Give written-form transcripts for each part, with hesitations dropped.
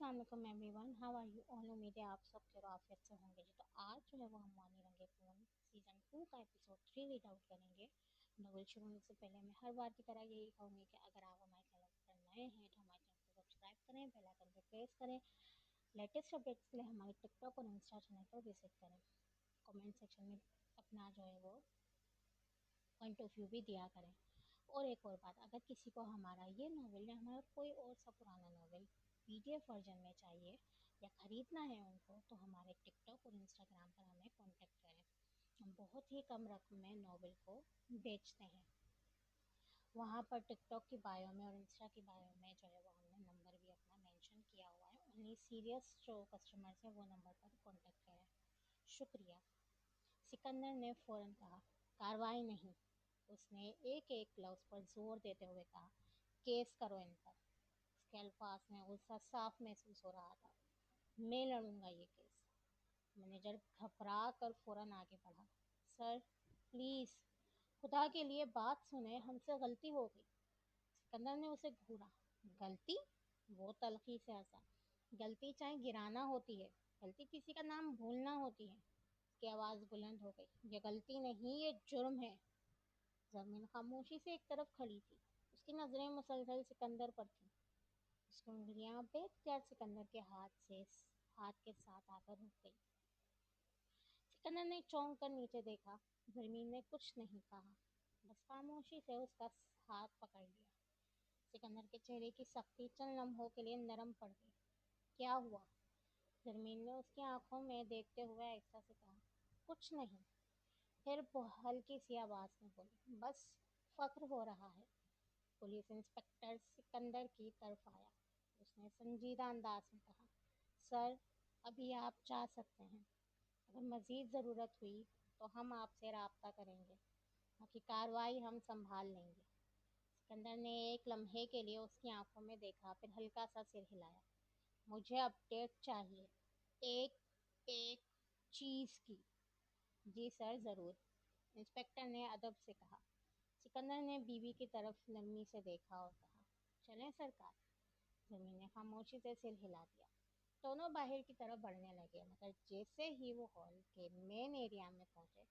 अस्सलाम वालेकुम everyone, how are you all. उम्मीद है आप सब खैर आफियत से होंगे जी। तो आज जो है वो हम वानी रंगे खून सीज़न 2 का एपिसोड 3 रीड आउट करेंगे। नॉवेल शुरू होने से पहले मैं हर बार की तरह यही कहूँगी कि अगर आप हमारे चैनल पर नए हैं तो हमारे चैनल को सब्सक्राइब करें, बेल आइकन पर प्रेस करें। लेटेस्ट अपडेट्स के लिए हमारे टिकटॉक और इंस्टा चैनल पर विजिट करें। कमेंट सेक्शन में अपना जो है वो पॉइंट ऑफ व्यू भी दिया करें। और एक और बात, अगर किसी को हमारा ये नॉवेल या हमारा कोई और सा पुराना नॉवेल पीडीएफ वर्जन में चाहिए या ख़रीदना है उनको, तो हमारे टिकटॉक और इंस्टाग्राम पर हमें कांटेक्ट करें। हम बहुत ही कम रकम में नॉवेल को बेचते हैं। वहाँ पर टिकटॉक की बायो में और इंस्टा की बायो में जो है वो हमने नंबर भी अपना मेंशन किया हुआ है। ओनली सीरियस जो कस्टमर्स हैं वो नंबर पर कांटेक्ट करें। शुक्रिया। सिकंदर ने फ़ौरन कहा, कार्रवाई नहीं। उसने एक एक लफ्ज़ पर जोर देते हुए कहा, केस करो इन पर। उसके अल्फाज में गुस्सा साफ महसूस हो रहा था। मैं लड़ूंगा ये केस। मैनेजर घबरा कर फ़ौरन आगे बढ़ा। सर प्लीज़, खुदा के लिए बात सुने, हमसे गलती हो गई। सिकंदर ने उसे घूरा। गलती? वो तलखी से हंसा। गलती चाहे गिराना होती है, गलती किसी का नाम भूलना होती है। उसकी आवाज़ बुलंद हो गई। ये गलती नहीं, ये जुर्म है। ज़मीन खामोशी से एक तरफ खड़ी थी। उसकी नज़रें मुसलसल सिकंदर पर थीं। उसकी उंगलियां बेख्तियार सिकंदर के हाथ के साथ आकर रुक गई। सिकंदर ने चौंक कर नीचे देखा। ज़मीन ने कुछ नहीं कहा, बस खामोशी से उसका हाथ पकड़ लिया। सिकंदर के चेहरे की सख्ती चंद लम्हों के लिए नरम पड़ गई। क्या हुआ? ज़मीन ने उसकी आंखों में देखते हुए आहिस्ता से कहा, कुछ नहीं। फिर वो हल्की सी आवाज़ में बोली, बस फ़ख्र हो रहा है। पुलिस इंस्पेक्टर सिकंदर की तरफ आया। उसने संजीदा अंदाज में कहा, सर अभी आप जा सकते हैं। अगर मज़ीद ज़रूरत हुई तो हम आपसे राब्ता करेंगे, बाकी कार्रवाई हम संभाल लेंगे। सिकंदर ने एक लम्हे के लिए उसकी आंखों में देखा, फिर हल्का सा सिर हिलाया। मुझे अपडेट चाहिए, एक एक चीज़ की। जी सर, ज़रूर, इंस्पेक्टर ने अदब से कहा। सिकंदर ने बीवी की तरफ नरमी से देखा और कहा, चलें सरकार। ज़मीन ने खामोशी से सिर हिला दिया। दोनों बाहर की तरफ बढ़ने लगे, मगर जैसे ही वो हॉल के मेन एरिया में पहुंचे,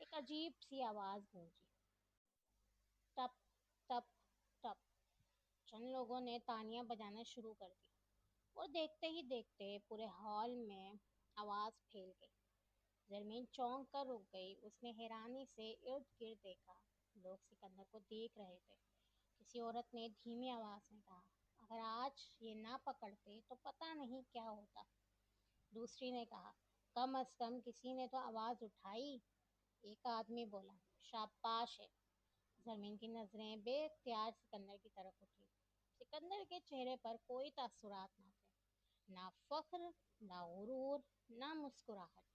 एक अजीब सी आवाज़ गूंजी। टप टप टप। चंद लोगों ने तालियां बजाना शुरू कर दी और देखते ही देखते पूरे हॉल में आवाज़ फैल गई। ज़मीन चौंक कर रुक गई। उसने हैरानी से इर्द गिर्द देखा। लोग सिकंदर को देख रहे थे। किसी औरत ने धीमी आवाज़ में कहा, अगर आज ये ना पकड़ते तो पता नहीं क्या होता। दूसरी ने कहा, कम अज़ कम किसी ने तो आवाज़ उठाई। एक आदमी बोला, शाबाश है। ज़मीन की नज़रें बेख्तियार सिकंदर की तरफ उठी। सिकंदर के चेहरे पर कोई तासुरात ना थे, ना फ़ख्र, ना गुरूर, ना मुस्कुराहट।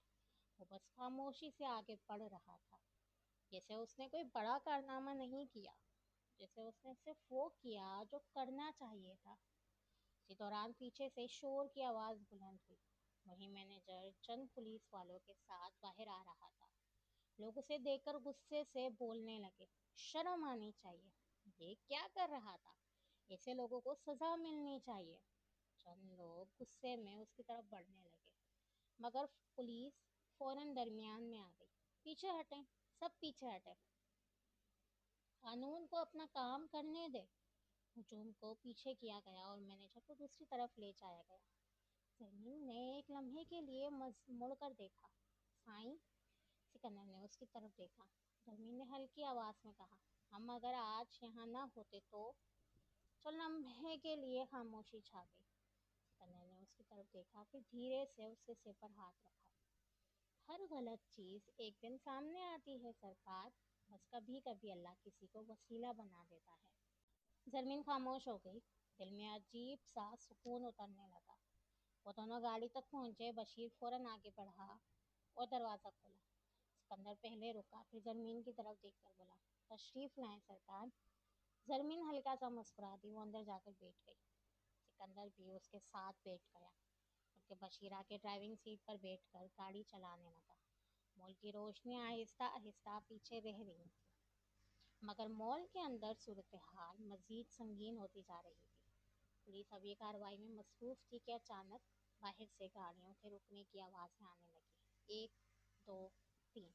वो बस खामोशी से आगे बढ़ रहा था, जैसे उसने कोई बड़ा कारनामा नहीं किया, जैसे उसने सिर्फ वो किया जो करना चाहिए था। इसी दौरान पीछे से शोर की आवाज़ बुलंद हुई। वहीं मैनेजर चंद पुलिस वालों के साथ बाहर आ रहा था। लोग उसे देखकर गुस्से से बोलने लगे, शर्म आनी चाहिए, ये क्या कर रहा था, ऐसे लोगों को सज़ा मिलनी चाहिए। चंद लोग गुस्से में उसकी तरफ बढ़ने लगे, मगर पुलिस फौरन दरमियान में आ गई। पीछे हटें, सब पीछे हटें, कानून को अपना काम करने दे। हुजूम को पीछे किया गया और मैनेजर को दूसरी तरफ ले जाया गया। जमीन ने एक लम्हे के लिए मुड़कर देखा। साईं, सिकंदर ने उसकी तरफ देखा। जमीन ने हल्की आवाज़ में कहा, हम अगर आज यहाँ ना होते तो। चल लम्हे के लिए खामोशी छा गई। सिकंदर ने उसकी तरफ देखा, फिर धीरे से उसके सिर पर हाथ रखा। हर गलत चीज़ एक दिन सामने आती है सरकार, बस कभी कभी अल्लाह किसी को वसीला बना देता है। ज़मीन खामोश हो गई। दिल में अजीब सा सुकून उतरने लगा। वो दोनों गाड़ी तक पहुंचे। बशीर फौरन आगे बढ़ा और दरवाज़ा खोला। सिकंदर पहले रुका, फिर ज़मीन की तरफ देखकर बोला, तशरीफ़ लाएं सरकार। ज़मीन हल्का सा मुस्कुरा दी। वो अंदर जाकर बैठ गई। सिकंदर भी उसके साथ बैठ गया। उनके बशीर आके ड्राइविंग सीट पर बैठकर गाड़ी चलाने लगा। मॉल की रोशनी आहिस्ता आहिस्ता पीछे रह रही थी, मगर मॉल के अंदर सूरत हाल मज़ीद संगीन होती जा रही थी। पुलिस अब ये कार्रवाई में मसरूफ थी कि अचानक बाहर से गाड़ियों के रुकने की आवाज़ें आने लगी। एक, दो, तीन,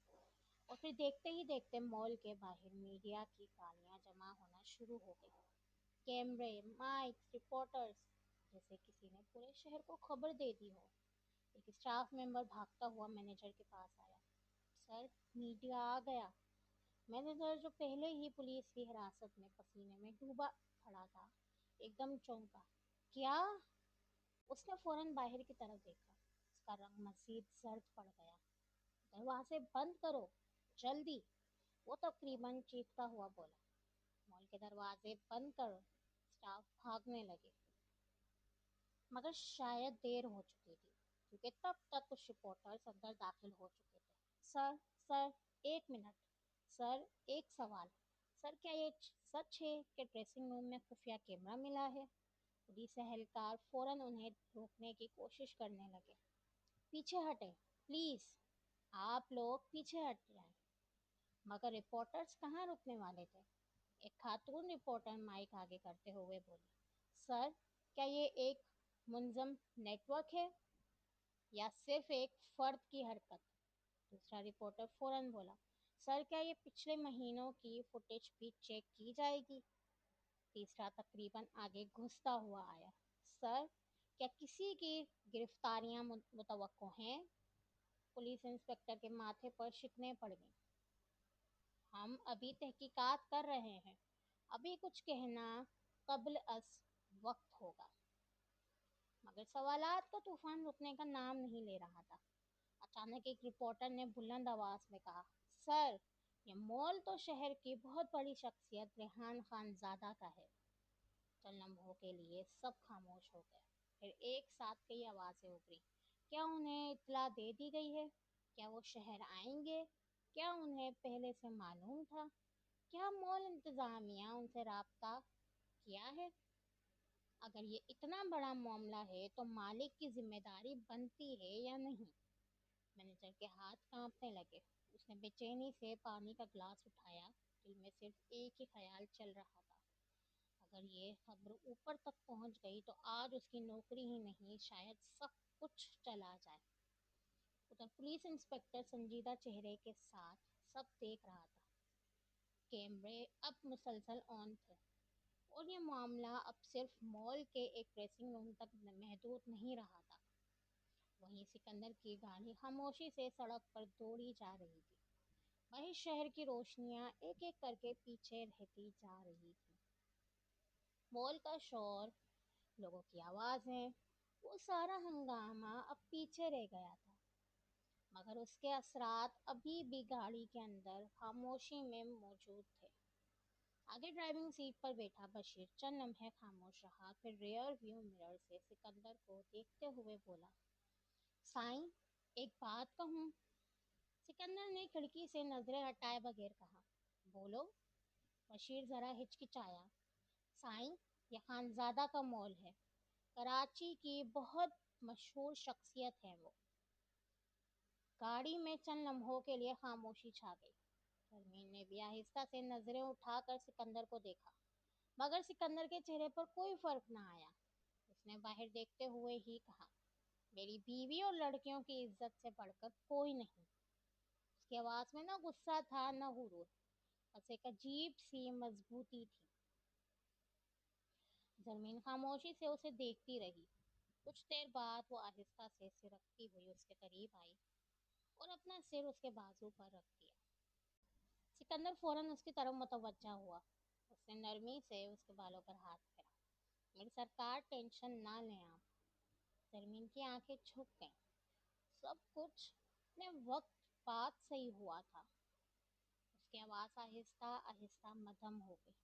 और फिर देखते ही देखते मॉल के बाहर मीडिया की गाड़ियां जमा होना शुरू हो गई। कैमरे, माइक्स, रिपोर्टर्स, जैसे किसी ने पूरे शहर को खबर दे दी हो। एक स्टाफ मेंबर भागता हुआ मैनेजर के पास आया। सर, मीडिया आ गया। मैनेजर, जो पहले ही पुलिस की हिरासत में पसीने में डूबा खड़ा था, एकदम चौंका। क्या? उसने फौरन बाहर की तरफ देखा। उसका रंग मजीद सर्द पड़ गया। दरवाजे बंद करो, जल्दी, वो तकरीबन चीखता हुआ बोला। मॉल के दरवाजे बंद करो। स्टाफ भागने लगे, मगर शायद देर हो चुकी थी, क्योंकि तब तक कुछ रिपोर्टर्स अंदर दाखिल हो चुके थे। सर, सर, एक मिनट। सर, एक सवाल। सर, क्या ये सच है कि ड्रेसिंग रूम में खुफिया कैमरा मिला है? पुलिस एहलकार फौरन उन्हें रोकने की कोशिश करने लगे। पीछे हटे, प्लीज, आप लोग पीछे हट जाएं। मगर रिपोर्टर्स कहाँ रुकने वाले थे। एक खातून रिपोर्टर माइक आगे करते हुए बोली, सर, क्या ये एक मुंजम नेटवर्क है या सिर्फ एक फर्द की हरकत? दूसरा रिपोर्टर फौरन बोला, सर, क्या ये पिछले महीनों की फुटेज भी चेक की जाएगी? तीसरा तकरीबन आगे घुसता हुआ आया, सर, क्या किसी की गिरफ्तारियां मुतवक्को हैं? पुलिस इंस्पेक्टर के माथे पर शिकने पड़ गई। हम अभी तहकीकात कर रहे हैं, अभी कुछ कहना कब्ल अस वक्त होगा। मगर सवालात का तूफान रुकने का नाम नहीं ले रहा था। अचानक एक रिपोर्टर ने बुलंद आवाज में कहा, सर, ये मॉल तो शहर की बहुत बड़ी शख्सियत रेहान खानजादा का है। चंद लम्हों के लिए सब खामोश हो गए। फिर एक साथ कई आवाजें उभरी। क्या उन्हें इत्तला दे दी गई है? क्या वो शहर आएंगे? क्या उन्हें पहले से मालूम था? क्या मॉल इंतजामिया उनसे राब्ता किया है? अगर ये इतना बड़ा मामला है तो मालिक की जिम्मेदारी बनती है या नहीं? मैनेजर के हाथ कांपने लगे। उसने बेचैनी से पानी का ग्लास उठाया। दिल में सिर्फ एक ही ख्याल चल रहा था, अगर ये खबर ऊपर तक पहुंच गई तो आज उसकी नौकरी ही नहीं, शायद सब कुछ चला जाए। उधर पुलिस इंस्पेक्टर संजीदा चेहरे के साथ सब देख रहा था। कैमरे अब मुसलसल ऑन थे, और ये मामला अब सिर्फ मॉल के एक ड्रेसिंग रूम तक महदूद नहीं रहा था। वहीं सिकंदर की गाड़ी खामोशी से सड़क पर दौड़ी जा रही थी। वहीं शहर की रोशनियां एक एक करके पीछे रहती जा रही थी। मॉल का शोर, लोगों की आवाजें, वो सारा हंगामा अब पीछे रह गया था। मगर उसके असरात अभी भी गाड़ी के अंदर खामोशी में मौजूद थे। आगे ड्राइविंग सीट पर बैठा बशीर चंद लम्हे खामोश रहा, फिर रियर व्यू मिरर से सिकंदर को देखते हुए बोला, साईं, एक बात कहूँ? सिकंदर ने खिड़की से नजरें हटाए बगैर कहा, बोलो। बशीर जरा हिचकिचाया, साईं, यह खानजादा का मॉल है, कराची की बहुत मशहूर शख्सियत है वो। गाड़ी में चंद लम्हों के लिए खामोशी छा गई। शर्मीन ने भी आहिस्ता से नजरें उठाकर सिकंदर को देखा, मगर सिकंदर के चेहरे पर कोई फर्क ना आया। उसने बाहर देखते हुए ही कहा, मेरी बीवी और लड़कियों की इज्जत से बढ़कर कोई नहीं। उसकी आवाज में ना गुस्सा था, न गुरूर, बस एक अजीब सी मजबूती थी। जमीन खामोशी से उसे देखती रही। कुछ देर बाद वो आहिस्ता से सिरकती हुई उसके करीब आई और अपना सिर उसके बाजू पर रख दिया। सिकंदर फौरन उसकी तरफ मुतवज्जा हुआ। उसने नरमी से उसके बालों पर हाथ फेरा। मेरी सरकार, टेंशन ना लें आप। जरमीन की आंखें झुक गईं। सब कुछ अपने वक्त बात सही हुआ था। उसकी आवाज़ आहिस्ता आहिस्ता मध्यम हो गई।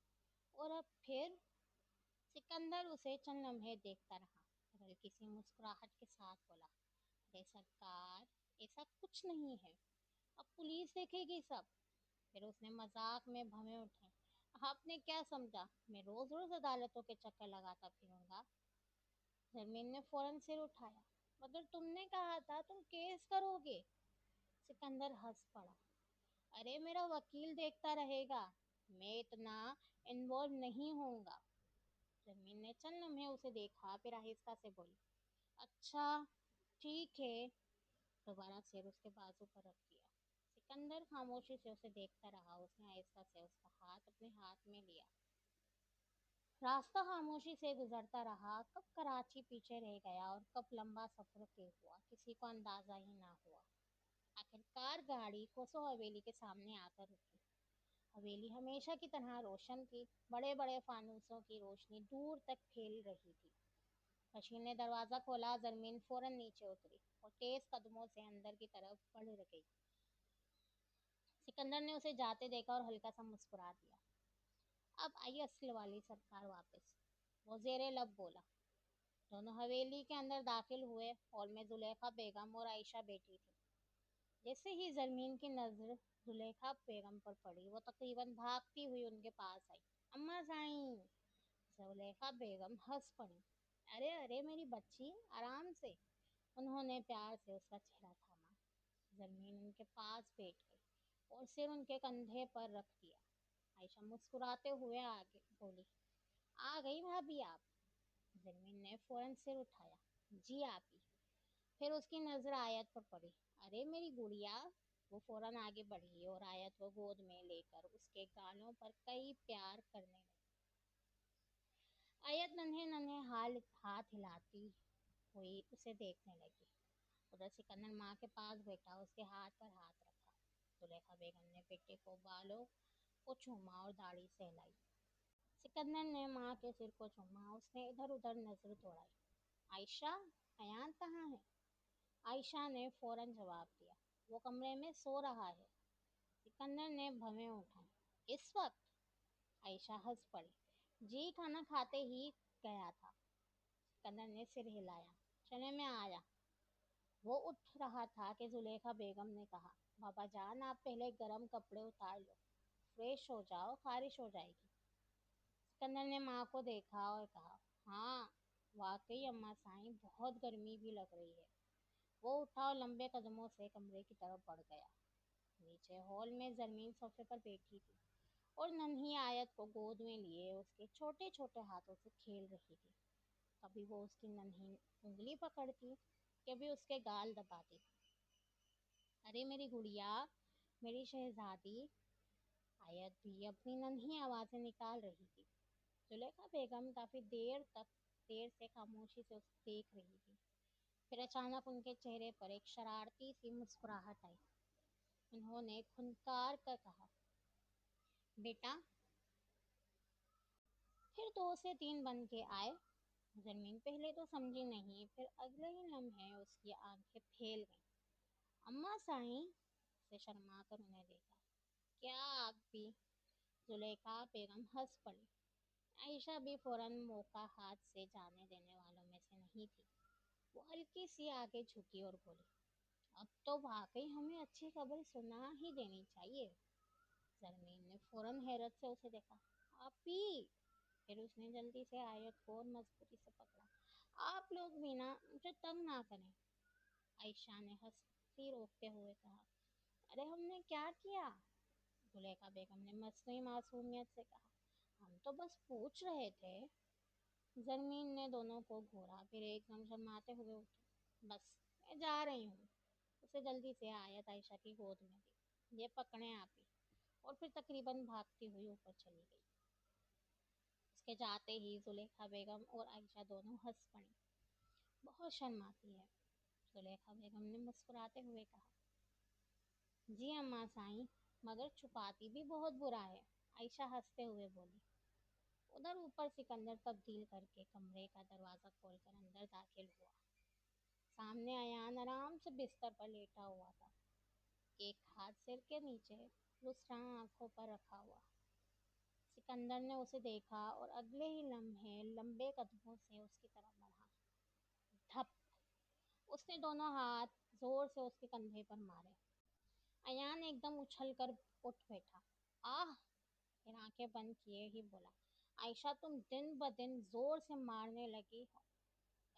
और अब फिर? सिकंदर उसे चंद लम्हे देखता रहा, फिर हल्की सी मुस्कुराहट के साथ बोला, अरे सरकार, ऐसा कुछ नहीं है, अब पुलिस देखेगी सब। फिर उसने मजाक में भवें उठे, आपने क्या समझा मैं रोज रोज अदालतों के चक्कर लगाता फिरूंगा? जमीन ने फौरन सिर उठाया, मगर तुमने कहा था तुम केस करोगे। सिकंदर हंस पड़ा, अरे मेरा वकील देखता रहेगा, मैं इतना इन्वॉल्व नहीं होऊंगा। जमीन ने चंद लम्हे उसे देखा, फिर आहिस्ता से बोली, अच्छा, ठीक है। दोबारा सिर उसके बाजू पर रख दिया। सिकंदर खामोशी से उसे देखता रहा। उसने आहिस्ता से उसका हाथ अपने हाथ में लिया। रास्ता खामोशी से गुजरता रहा। कब कराची पीछे रह गया और कब लंबा सफर तय हुआ, किसी को अंदाजा ही ना हुआ। आखिरकार गाड़ी कोसो हवेली के सामने आकर रुकी। हवेली हमेशा की तरह रोशन थी। बड़े बड़े फानूसों की रोशनी दूर तक फैल रही थी। बशीर ने दरवाजा खोला। जरमीन फौरन नीचे उतरी और तेज कदमों से अंदर की तरफ बढ़ गई। सिकंदर ने उसे जाते देखा और हल्का सा मुस्कुरा दिया। अब आई असल वाली सरकार वापस, वो जेरे लब बोला। दोनों हवेली के अंदर दाखिल हुए। हॉल में जुलेखा बेगम और आयशा बैठी थी। जैसे ही जरमीन की नजर जुलेखा बेगम पर पड़ी, वो तकरीबन भागती हुई उनके पास आई। अम्मा साईं। जुलेखा बेगम हंस पड़ी। अरे अरे मेरी बच्ची, आराम से। उन्होंने प्यार से उसका चेहरा थामा। जरमीन उनके पास बैठ गई और सिर उनके कंधे पर रख दिया। आयशा मुस्कुराते हुए आगे बोली, आ गई भाभी आप। जरमीन ने फौरन सिर उठाया। जी आप ही। फिर उसकी नजर आयत पर पड़ी। अरे मेरी गुड़िया। वो फौरन आगे बढ़ी और आयत को गोद में लेकर उसके गालों पर कई प्यार करने लगी। आयत नन्हे नन्हे हाथ हिलाती हुई उसे देखने लगी। उधर सिकंदर माँ के पास बैठा, उसके हाथ पर हाथ रखा। जुलेखा बेगम ने बेटे को बालों को चूमा और दाढ़ी सहलाई। सिकंदर ने माँ के सिर को चूमा। उसने इधर उधर नजर दौड़ाई। आयशा, अयान कहाँ है? आयशा ने फौरन जवाब दिया, वो कमरे में सो रहा है। सिकंदर ने भवें उठाई। इस वक्त? आयशा हंस पड़ी। जी खाना खाते ही गया था। सिकंदर ने सिर हिलाया। चले मैं आया। वो उठ रहा था कि जुलेखा बेगम ने कहा, बाबा जान आप पहले गर्म कपड़े उतार लो, फ्रेश हो जाओ, खारिश हो जाएगी। सिकंदर ने माँ को देखा और कहा, हाँ वाकई अम्मा साईं, बहुत गर्मी भी लग रही है। वो उठा और लंबे कदमों से कमरे की तरफ बढ़ गया। नीचे हॉल में जरमीन सोफे पर बैठी थी और नन्ही आयत को गोद में लिए उसके छोटे छोटे हाथों से खेल रही थी। कभी वो उसकी नन्ही उंगली पकड़ती, कभी उसके गाल दबाती। अरे मेरी गुड़िया, मेरी शहजादी। आयत भी अपनी नन्ही आवाजें निकाल रही थी। जुलेखा बेगम काफी देर से खामोशी से उसे देख रही थी। फिर अचानक उनके चेहरे पर एक शरारती सी मुस्कुराहट आई। उन्होंने खुनकार कर कहा, बेटा। फिर दो से तीन बन के आए। जमीन पहले तो समझी नहीं, फिर अगले ही लम्हे उसकी आंखें फैल गईं। अम्मा साईं से शर्मा कर उन्हें देखा। क्या आप भी? जुलेखा बेगम हंस पड़ी। आयशा भी फौरन मौका हाथ से जाने देने वालों में से नहीं थी। वो हल्की सी आगे झुकी और बोली, अब तो वाकई हमें अच्छी खबर सुना ही देनी चाहिए। जरमीन ने फौरन हैरत से उसे देखा। आप ही? फिर उसने जल्दी से आयत को और मजबूती से पकड़ा। आप लोग भी ना, मुझे तंग ना करें। आयशा ने हंसी रोकते हुए कहा, अरे हमने क्या किया? जुलेखा बेगम ने मसनूई मासूमियत से कहा, हम तो बस पूछ रहे थे। जरमीन ने दोनों को घूरा, फिर एकदम शर्माते हुए उठी। बस मैं जा रही हूँ। उसे जल्दी से आयत आयशा की गोद में दी। ये पकड़े आप ही। और फिर तकरीबन भागती हुई ऊपर चली गई। उसके जाते ही जुलेखा बेगम और आयशा दोनों हंस पड़ी। बहुत शर्माती है, जुलेखा बेगम ने मुस्कुराते हुए कहा। जी अम्मा साईं, मगर छुपाती भी बहुत बुरा है, आयशा हंसते हुए बोली। उधर ऊपर सिकंदर तब्दील करके कमरे का दरवाजा खोलकर अंदर दाखिल हुआ। सामने अयान आराम से बिस्तर पर लेटा हुआ था, एक हाथ सिर के नीचे, दूसरा आंखों पर रखा हुआ। सिकंदर ने उसे देखा और अगले ही लम्हे लंबे कदमों से उसकी तरफ बढ़ा। धप। उसने दोनों हाथ जोर से उसके कंधे पर मारे। अयान एकदम उछल कर उठ बैठा। आह! फिर आंखें बंद किए ही बोला, आयशा तुम दिन ब दिन जोर से मारने लगी हो।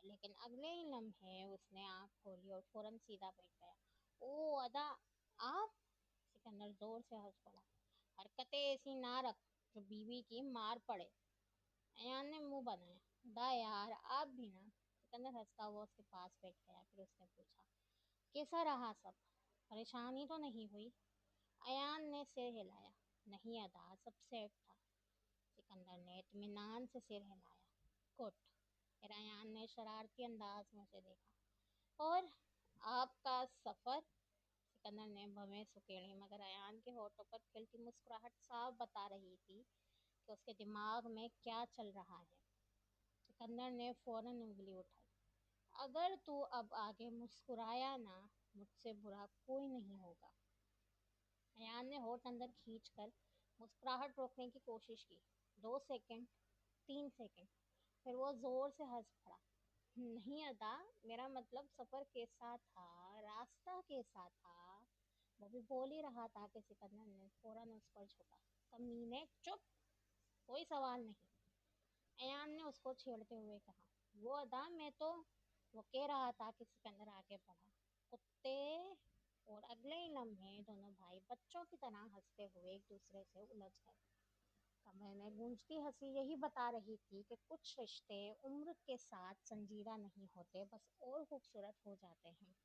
लेकिन अगले ही लम्हे उसने आंख खोली और फौरन सीधा बैठ गया। ओ अदा, आप? सिकंदर जोर से हंस पड़ा। हरकतें ऐसी ना रख जो बीवी की मार पड़े। अयान ने मुंह बनाया। दा यार आप भी ना। सिकंदर हंसता हुआ उसके पास बैठ गया। फिर उसने पूछा, कैसा रहा सब? परेशानी तो नहीं हुई? अयान ने सिर हिलाया। नहीं अदा, सब सेट था। सिकंदर ने इत्मीनान से सिर हिलाया। गुड। फिर अयान ने शरारती अंदाज में उसे देखा। और आपका सफर? सिकंदर ने भवें सुकेड़ी, मगर अयान के होठों पर खिलती मुस्कुराहट साफ बता रही थी कि उसके दिमाग में क्या चल रहा है। सिकंदर ने फौरन उंगली उठाई। अगर तू अब आगे मुस्कुराया ना, मुझसे बुरा कोई नहीं होगा। अयान ने होठ अंदर खींचकर मुस्कुराहट रोकने की कोशिश की। 2 सेकंड, 3 सेकंड, फिर वो जोर से हंस पड़ा। नहीं अदा, मेरा मतलब सफर कैसा था, रास्ता कैसा था? वो भी बोल ही रहा था कि सिकंदर ने फौरन उस पर झुका। कमीने चुप, कोई सवाल नहीं। अयान ने उसको छेड़ते हुए कहा। वो अदा, मैं तो वो कह रहा था कि सिकंदर आगे बढ़ा। कुत्ते। और अगले ही लम्हे दोनों भाई बच्चों की तरह हंसते हुए एक दूसरे से उलझ गए। कमरे में गूंजती हंसी यही बता रही थी कि कुछ रिश्ते उम्र के साथ संजीदा नहीं होते, बस और खूबसूरत हो जाते हैं।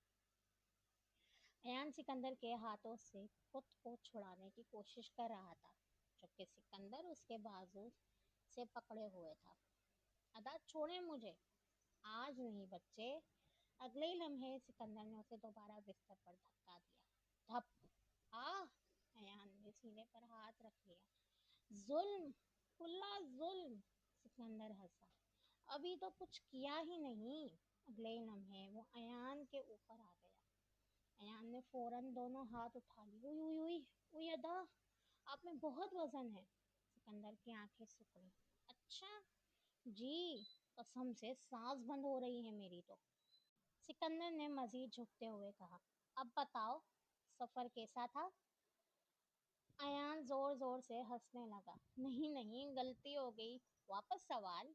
अयान सिकंदर के हाथों से खुद को छुड़ाने की कोशिश कर रहा था, जबकि सिकंदर उसके बाजू से पकड़े हुए था। अदा छोड़े मुझे। आज नहीं बच्चे। अगले ही लम्हे सिकंदर ने उसे दोबारा बिस्तर पर धक्का दिया। धप। आ। अयान ने सीने पर हाथ रख लिया। जुल्म, खुला जुल्म। सिकंदर हंसा। अभी तो कुछ किया ही नहीं। अगले ही लम्हे वो अयान के ऊपर आ गया। अयान ने फौरन दोनों हाथ उठा लिए। उई उई उई। उई अदा, आप में बहुत वजन है। सिकंदर की आंखें सिकुड़ी। अच्छा जी, कसम से सांस बंद हो रही है मेरी तो। सिकंदर ने मजीद झुकते हुए कहा। अब बताओ, सफर कैसा था? अयान जोर जोर से हंसने लगा। नहीं नहीं, गलती हो गई। वापस सवाल।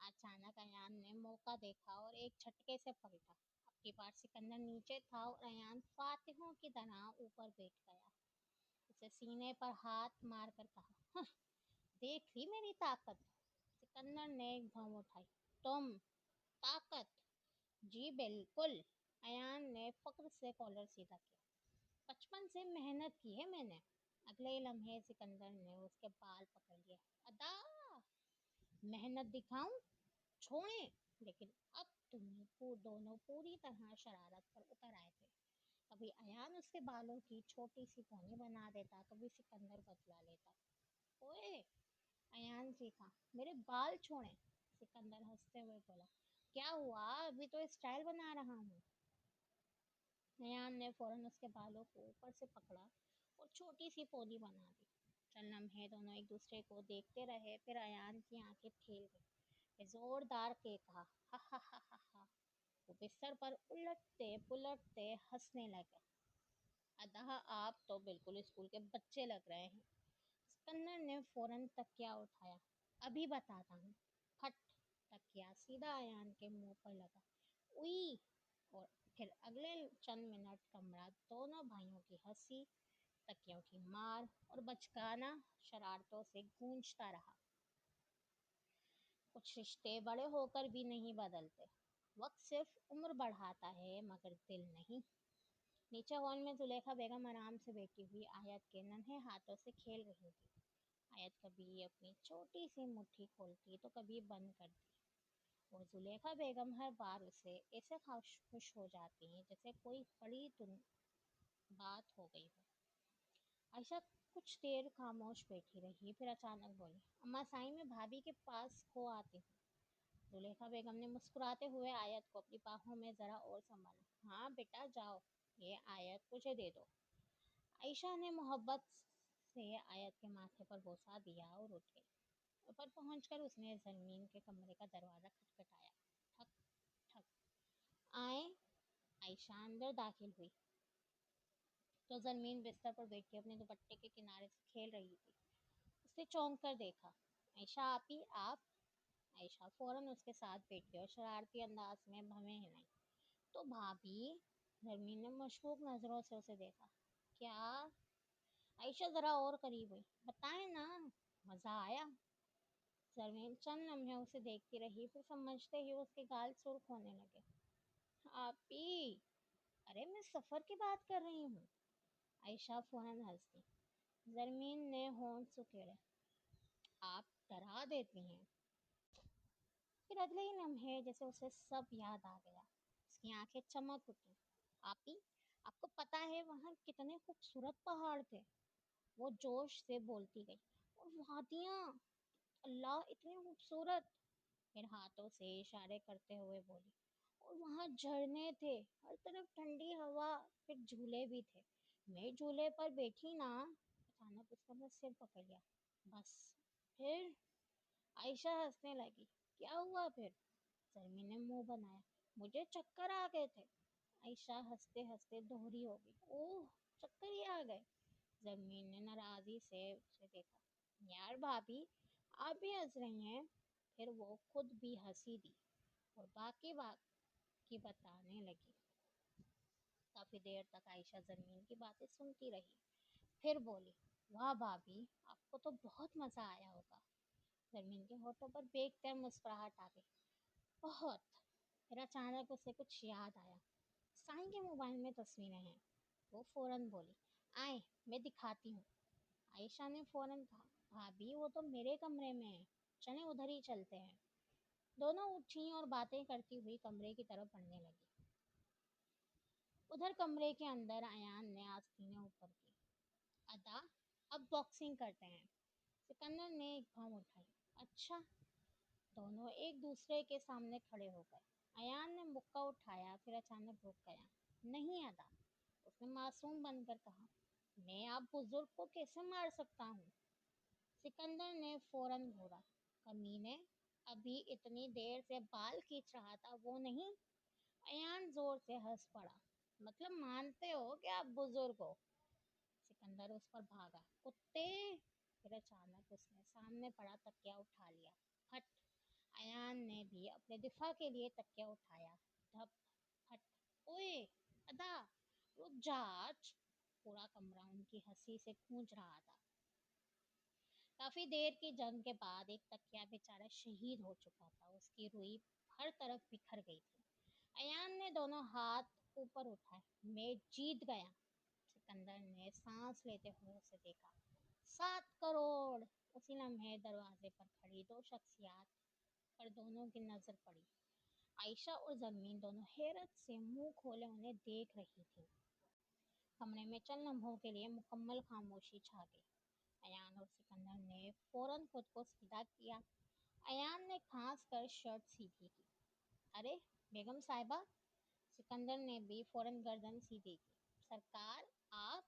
अचानक अयान ने मौका देखा और एक झटके से पलटा। अब की बार सिकंदर नीचे था और अयान फातिहों की तरह ऊपर बैठ गया। उसे सीने पर हाथ मारकर कहा, "हं, देख ली मेरी ताकत?" सिकंदर ने एक भौं उठाई। तुम? ताकत? जी बिल्कुल। अयान ने फक्र से कॉलर सीधा किया। बचपन से मेहनत की है मैंने। अगले ही लम्हे सिकंदर ने उसके बाल पकड़ लिए। अदा, मेहनत दिखाऊं? छोड़ें। लेकिन अब तुम्हें दोनों पूरी तरह शरारत पर उतर आए थे। कभी अयान उसके बालों की छोटी सी पोनी बना देता, कभी सिकंदर बदला लेता। ओए, अयान चीखा, मेरे बाल छोड़ें। सिकंदर हंसते हुए बोला, क्या हुआ, अभी तो स्टाइल बना रहा हूँ। अयान ने फौरन उसके बालों को ऊपर से पकड़ा और छोटी सी पोनी बना दी। चल लम्हे दोनों एक दूसरे को देखते रहे, फिर अयान की आंखें ठेल गई। फिर जोरदार के कहा, हा हा हा हा हा। वो बिस्तर पर उलटते पुलटते हंसने लगे। अतः आप तो बिल्कुल स्कूल के बच्चे लग रहे हैं। सिकंदर ने फौरन तकिया उठाया। अभी बताता हूँ। फट। तकिया सीधा अयान के मुंह पर लगा। उई। और फिर अगले चंद मिनट कमरा दोनों भाइयों की हंसी, तकियों की मार और बचकाना शरारतों से गूंजता रहा। कुछ रिश्ते बड़े होकर भी नहीं बदलते। वक्त सिर्फ उम्र बढ़ाता है, मगर दिल नहीं। नीचे हॉल में जुलेखा बेगम आराम से बैठी हुई आयत के नन्हे हाथों से खेल रही थी। आयत कभी अपनी छोटी सी मुट्ठी खोलती तो कभी बंद करती। और जुलेखा बेगम हर बार उसे ऐसे खुश हो जाती हैं जैसे कोई बड़ी बात हो गई हो। आयशा कुछ देर खामोश बैठी रही, फिर अचानक बोली, अम्मा साई, मैं भाभी के पास खो आती हूँ। जुलेखा बेगम ने मुस्कुराते हुए आयत को अपनी बाहों में जरा और संभाला। हाँ बेटा जाओ, ये आयत मुझे दे दो। आयशा ने मोहब्बत से आयत के माथे पर बोसा दिया और उठ गई। ऊपर पहुंचकर उसने जमीन के कमरे का दरवाजा खटखटाया। ठक ठक। आए। आयशा अंदर दाखिल हुई तो जमीन बिस्तर पर बैठी अपने दुपट्टे के किनारे से खेल रही थी। उसने चौंक कर देखा। आयशा आपी आप? आयशा फौरन उसके साथ बैठी और शरारती अंदाज में भवें हिलाई। तो भाभी? धर्मी ने मशकूक नजरों से उसे देखा। क्या? आयशा जरा और करीब हुई। बताए ना। मजा आया? जरमीन चंद लम्हे उसे देखती रही, फिर समझते ही उसके गाल सुर्ख होने लगे। आपी, अरे मैं सफर की बात कर रही हूँ। आयशा फौरन हंस दी। जरमीन ने होंठ सुकेड़े। आप डरा देती हैं। फिर अगले ही लम्हे जैसे उसे सब याद आ गया, उसकी आंखें चमक उठी। आपी, आपको पता है वहाँ कितने खूबसूरत पहाड़ थे? वो जोश से बोलती गई। और वादियाँ, अल्लाह इतनी खूबसूरत। फिर हाथों से इशारे करते हुए बोली। और वहाँ झरने थे, हर तरफ ठंडी हवा, फिर झूले भी थे। मैं झूले पर बैठी ना, अचानक उसका मैं सिर पकड़ लिया। बस। फिर आयशा हंसने लगी। क्या हुआ फिर? सरमी ने मुंह बनाया। मुझे चक्कर आ गए थे। आयशा हंसते हंसते दोहरी हो गई। ओह, चक्कर ही आ गए। जमीन ने नाराजी से उसे देखा। यार भाभी, आप भी हंस रही हैं। फिर वो खुद भी हंसी दी और बाकी बात की बताने लगी। काफी देर तक आयशा जमीन की बातें सुनती रही, फिर बोली। वाह भाभी, आपको तो बहुत मजा आया होगा। जमीन के होठों पर बेखतर मुस्कुराहट आ गई। बहुत। फिर अचानक उसे कुछ याद आया। साईं के मोबाइल में तस्वीरें हैं। वो फौरन बोली। आए, मैं दिखाती हूँ। आयशा ने फौरन कहा। भाभी, वो तो मेरे कमरे में है, चलें उधर ही चलते हैं। दोनों उठी और बातें करती हुई कमरे की तरफ बढ़ने लगी। उधर कमरे के अंदर अयान ने आस्तीनें ऊपर की। अदा, अब बॉक्सिंग करते हैं। सिकंदर ने एक भौं उठाई। अच्छा। दोनों एक दूसरे के सामने खड़े हो गए। अयान ने मुक्का उठाया, फिर अचानक रुक गया। नहीं अदा, उसने मासूम बनकर कहा। मैं आप बुजुर्ग को कैसे मार सकता हूँ? सिकंदर ने फौरन घूरा। कमीने, अभी इतनी देर से बाल खींच रहा था वो नहीं? अयान जोर से हंस पड़ा। मतलब मानते हो कि आप बुजुर्ग हो? सिकंदर उस पर भागा। कुत्ते! फिर अचानक उसने सामने पड़ा तकिया उठा लिया। फट! अयान ने भी अपने दिफा के लिए तकिया उठाया। धप! फट! ओए अदा, रुक जा आज। पूरा कमरा उनकी हंसी से गूंज रहा था। काफी देर की जंग के बाद एक तकिया बेचारा शहीद हो चुका था। उसकी रुई हर तरफ बिखर गई थी। अयान ने दोनों हाथ ऊपर उठाए। मैं जीत गया। सिकंदर ने सांस लेते हुए उसे देखा। 7 करोड़! उसी लम्हे दरवाजे पर खड़ी दो शख्सियात पर दोनों की नजर पड़ी। आयशा और जमीन दोनों हैरत से मुंह खोले उन्हें देख रही थी। कमरे में चंद लम्हों के लिए मुकम्मल खामोशी छा गई। अयान और सिकंदर ने फौरन खुद को सीधा किया। अयान ने खांस कर शर्ट सीधी की। अरे बेगम साहिबा! सिकंदर ने भी फौरन गर्दन सीधी की। सरकार, आप?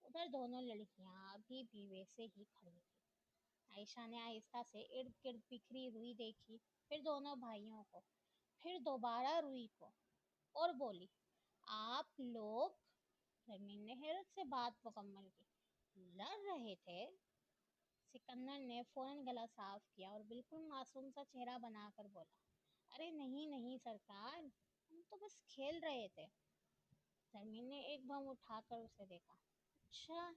उधर दोनों लड़कियां अभी भी वैसे ही खड़ी थी। आयशा ने आहिस्ता से इर्द गिर्द बिखरी रुई देखी, फिर दोनों भाइयों को, फिर दोबारा रुई को, और बोली। आप लोग? रमीन ने हैरत से बात मुकम्मल की। लड़ रहे थे? सिकंदर ने फौरन गला साफ किया और बिल्कुल मासूम सा चेहरा बनाकर बोला। अरे नहीं नहीं सरकार, हम तो बस खेल रहे थे। रमीन ने एक बम उठाकर उसे देखा। अच्छा।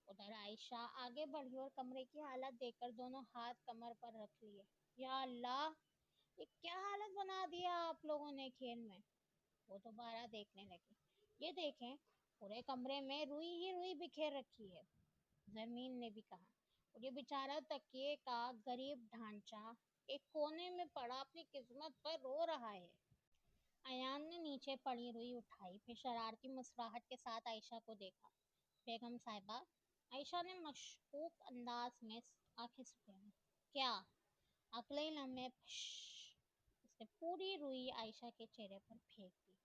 उधर आयशा आगे बढ़ी और कमरे की हालत देखकर दोनों हाथ कमर पर रख लिए। या अल्लाह, ये क्या हालत बना दिया आप लोगों ने खेल में। वो दोबारा देखने लगी। ये देखें, पूरे कमरे में रुई ही रुई बिखेर रखी है। जमीन ने भी कहा। और ये बेचारा तकिए का गरीब ढांचा एक कोने में पड़ा अपनी किस्मत पर रो रहा है। अयान ने नीचे पड़ी रुई उठाई, फिर शरारती मुस्कुराहट के साथ आयशा को देखा। बेगम साहिबा? आयशा ने मशकूक अंदाज में आंखें सुखेरी। क्या? अगले लम्हे उसने पूरी रुई आयशा के चेहरे पर फेंक दी।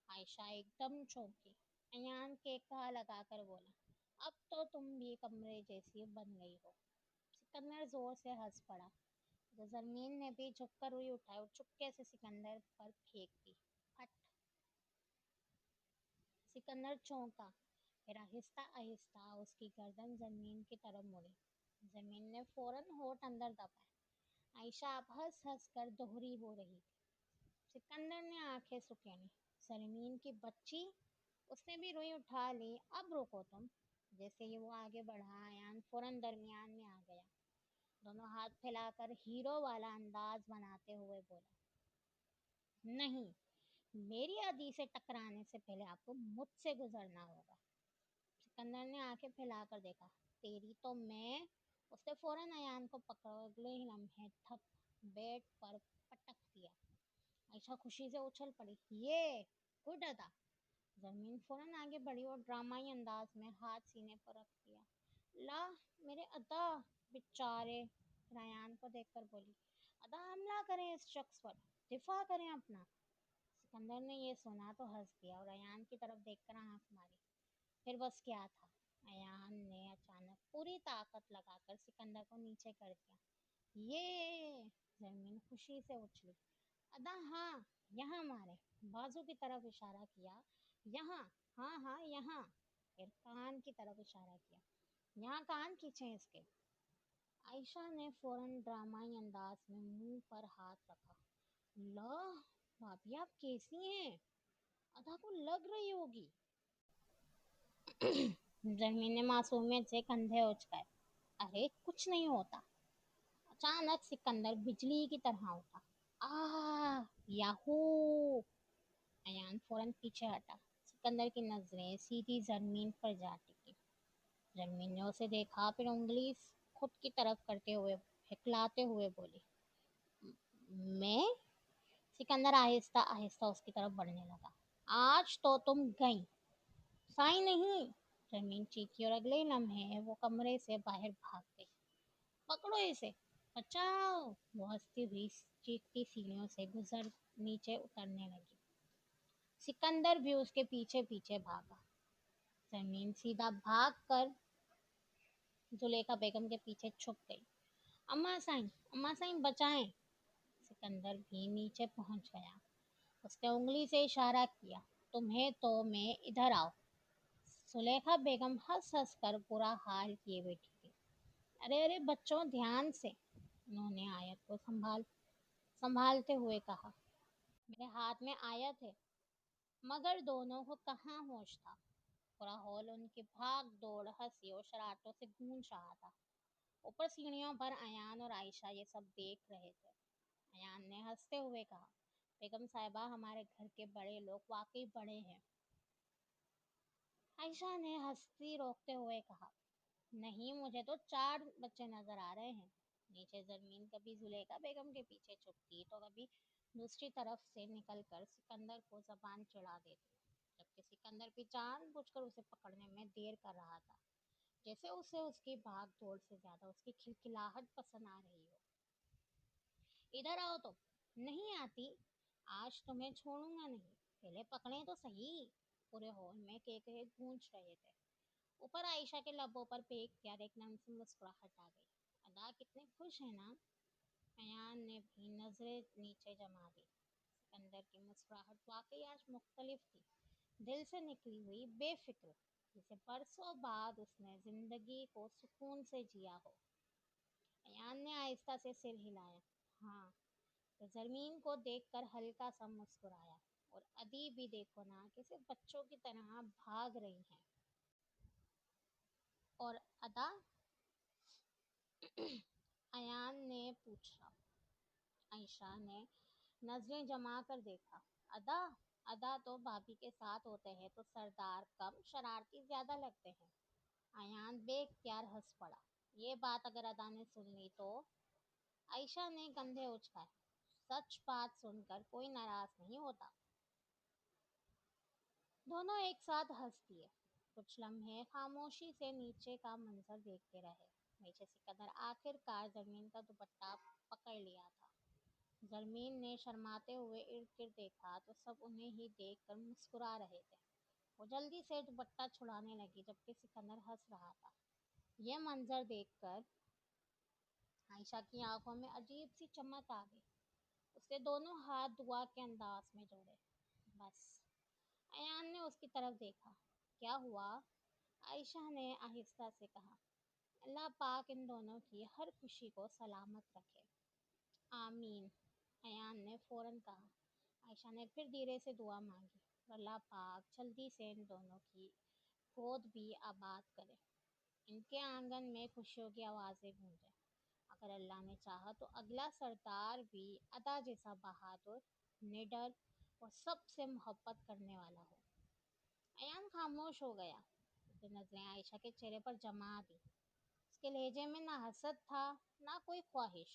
आयशा एकदम चौंकी। अयान के कहा लगाकर बोला। अब तो तुम भी कमरे जैसी बन गई हो। सिकंदर जोर से हंस पड़ा। तो जमीन ने भी झुककर रुई उठाई और चुपके से सिकंदर पर फेंक दी। फट! सिकंदर चौंका, फिर आहिस्ता आहिस्ता उसकी गर्दन जमीन की तरफ मुड़ी। जमीन ने फौरन होठ अंदर दबाए। आयशा अब हंस हंस कर दोहरी हो रही थी। सिकंदर ने आंखें सुखेड़ी। सरमीन की बच्ची! उसने भी रुई उठा ली। अब रोको तुम। जैसे ही वो आगे बढ़ा, अयान फौरन दरमियान में आ गया। दोनों हाथ फैलाकर हीरो वाला अंदाज बनाते हुए बोला, नहीं, मेरी अदी से टकराने से पहले आपको मुझसे गुजरना होगा। सिकंदर ने आंखें फैलाकर देखा, तेरी तो मैं। उसने फौरन अयान को पकड़ अगले ही लम्हे थप बेड पर पटक दिया। आयशा खुशी से उछल पड़ी, ये गुड अदा। जमीन फौरन आगे बढ़ी और ड्रामाई अंदाज में हाथ सीने पर रख दिया। ला, मेरे अदा। बेचारे रयान को देखकर बोली, अदा हमला करें इस शख्स पर, दिफा करें अपना। सिकंदर ने ये सुना तो हंस दिया और अयान की तरफ देखकर आंख मारी। फिर बस क्या था, अयान ने अचानक पूरी ताकत लगाकर सिकंदर को नीचे कर दिया। ये जमीन खुशी से उछली। अदा हाँ, यहाँ मारे। बाजू की तरफ इशारा किया। यहाँ, हाँ हाँ यहाँ। फिर कान की तरफ इशारा किया। यहाँ कान खींचे इसके। आयशा ने फौरन ड्रामाई अंदाज में मुंह पर हाथ रखा। ला, भाभी आप कैसी हैं? अदा को लग रही होगी। जमीन ने मासूमियत से कंधे उचकाए। अरे कुछ नहीं होता। अचानक सिकंदर बिजली की तरह उठा। आ, याहू। अयान फौरन पीछे हटा। सिकंदर की नजरें सीधी जमीन पर जा टिकी। जमीन ने उसे देखा, फिर उंगली खुद की तरफ करते हुए हिकलाते हुए बोली, मैं। सिकंदर आहिस्ता आहिस्ता उसकी तरफ बढ़ने लगा। आज तो तुम गई, साई नहीं। जमीन चीखी और अगले ही लम्हे वो कमरे से बाहर भाग गई। पकड़ो इसे, बचाओ। वो हंसती हुई चीखती सीढ़ियों से गुजर नीचे उतरने लगी। सिकंदर भी उसके पीछे पीछे भागा। जमीन सीधा भाग कर जुलेखा बेगम के पीछे छुप गई। अम्मा साईं बचाएं। सिकंदर भी नीचे पहुंच गया। उसने उंगली से इशारा किया, तुम्हें तो मैं, इधर आओ। सुलेखा बेगम हंस हंस कर पूरा हाल किए बैठी थी। अरे अरे बच्चों, ध्यान से। उन्होंने आयत को संभालते हुए कहा। मेरे हाथ में आयत है। मगर दोनों को कहाँ होश था। पूरा हॉल उनकी भाग दौड़, हंसी और शरारतों से गूंज रहा था। ऊपर सीढ़ियों पर अयान और आयशा ये सब देख रहे थे। अयान ने हंसते हुए कहा, बेगम साहिबा, हमारे घर के बड़े लोग वाकई बड़े हैं। आयशा ने हंसती रोकते हुए कहा, नहीं, मुझे तो 4 बच्चे नजर आ रहे हैं। नीचे जमीन कभी जुलेखा बेगम के पीछे छुपती तो कभी दूसरी तरफ से निकलकर सिकंदर को जबान चढ़ा देती, जबकि सिकंदर भी जानबूझकर उसे पकड़ने में देर कर रहा था, जैसे उसे उसकी भाग दौड़ से ज्यादा उसकी खिलखिलाहट पसंद आ रही हो। इधर आओ तो। नहीं आती, आज तुम्हें छोड़ूंगा नहीं, पहले पकड़े तो सही। पूरे हॉल में केकरे गूंज रहे थे। ऊपर आयशा के लबों पर फेंक कर एक नम सी मुस्कुराहट आ गई। अदा कितने खुश है ना। अयान ने भी नजरें नीचे जमा दी। सिकंदर की मुस्कुराहट वाकई आज मुख्तलिफ थी, दिल से निकली हुई, बेफिक्र, जिसे बरसों बाद उसने जिंदगी को सुकून से जिया हो। अयान ने आहिस्ता से सिर हिलाया। हाँ। तो जमीन को देखकर हल्का सा मुस्कुराया। और अदी भी देखो ना, किसी बच्चों की तरह भाग रही हैं। और अदा, अयान ने पूछा। आयशा ने नजरें जमा कर देखा। अदा, अदा तो भाभी के साथ होते हैं तो सरदार कम, शरारती ज्यादा लगते हैं। अयान बेख्तियार हंस पड़ा। ये बात अगर अदा ने सुन ली तो। आयशा ने कंधे उचकाए। सच बात सुनकर कोई नाराज नहीं होता। दोनों एक साथ हंस दिए। कुछ लम्हे खामोशी से नीचे का मंजर देखते रहे। नीचे सिकंदर आखिरकार जमीन का दुपट्टा पकड़ लिया था। जरमीन ने शर्माते हुए इर्द गिर्द देखा तो सब उन्हें ही देख कर मुस्कुरा रहे थे। वो जल्दी से दुपट्टा छुड़ाने लगी, जबकि सिकंदर हंस रहा था। यह मंजर देखकर आयशा की आंखों में अजीब सी चमक आ गई। उसने दोनों हाथ दुआ के अंदाज में जोड़े। बस। अयान ने उसकी तरफ देखा। क्या हुआ? आयशा ने आहिस्ता से कहा, अल्लाह पाक इन दोनों की हर खुशी को सलामत रखे। आमीन। अयान ने फौरन कहा। आयशा ने फिर धीरे से दुआ मांगी, अल्लाह पाक जल्दी से इन दोनों की गोद भी आबाद करे, इनके आंगन में खुशियों की आवाज़ें गूंजें। اگر اللہ نے چاہا تو اگلا سردار بھی ادا جیسا بہادر، نڈر اور سب سے محبت کرنے والا ہو۔ ایان خاموش ہو گیا، اس نے نظریں عائشہ کے چہرے پر جما دی۔ اس کے لہجے میں نہ حسد تھا نہ کوئی خواہش،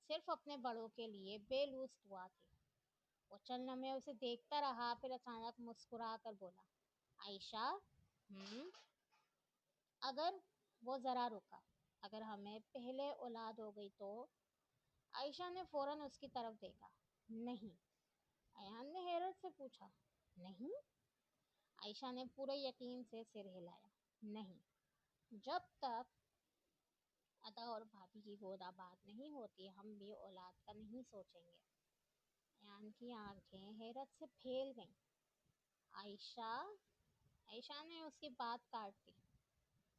صرف اپنے بڑوں کے لیے بے لوث دعا تھی۔ وہ چند لمحے اسے دیکھتا رہا، پھر اچانک مسکرا کر بولا، عائشہ، ہم اگر وہ ذرا رکا، اگر ہمیں پہلے اولاد ہو گئی تو؟ عائشہ نے فوراً اس کی طرف دیکھا۔ نہیں۔ ایان نے حیرت سے پوچھا، نہیں؟ عائشہ نے پورے یقین سے سر ہلایا، نہیں، جب تک ادا اور بھابھی کی گود آباد نہیں ہوتی ہم بھی اولاد کا نہیں سوچیں گے۔ ایان کی آنکھیں حیرت سے پھیل گئیں۔ عائشہ عائشہ نے اس کی بات کاٹ دی،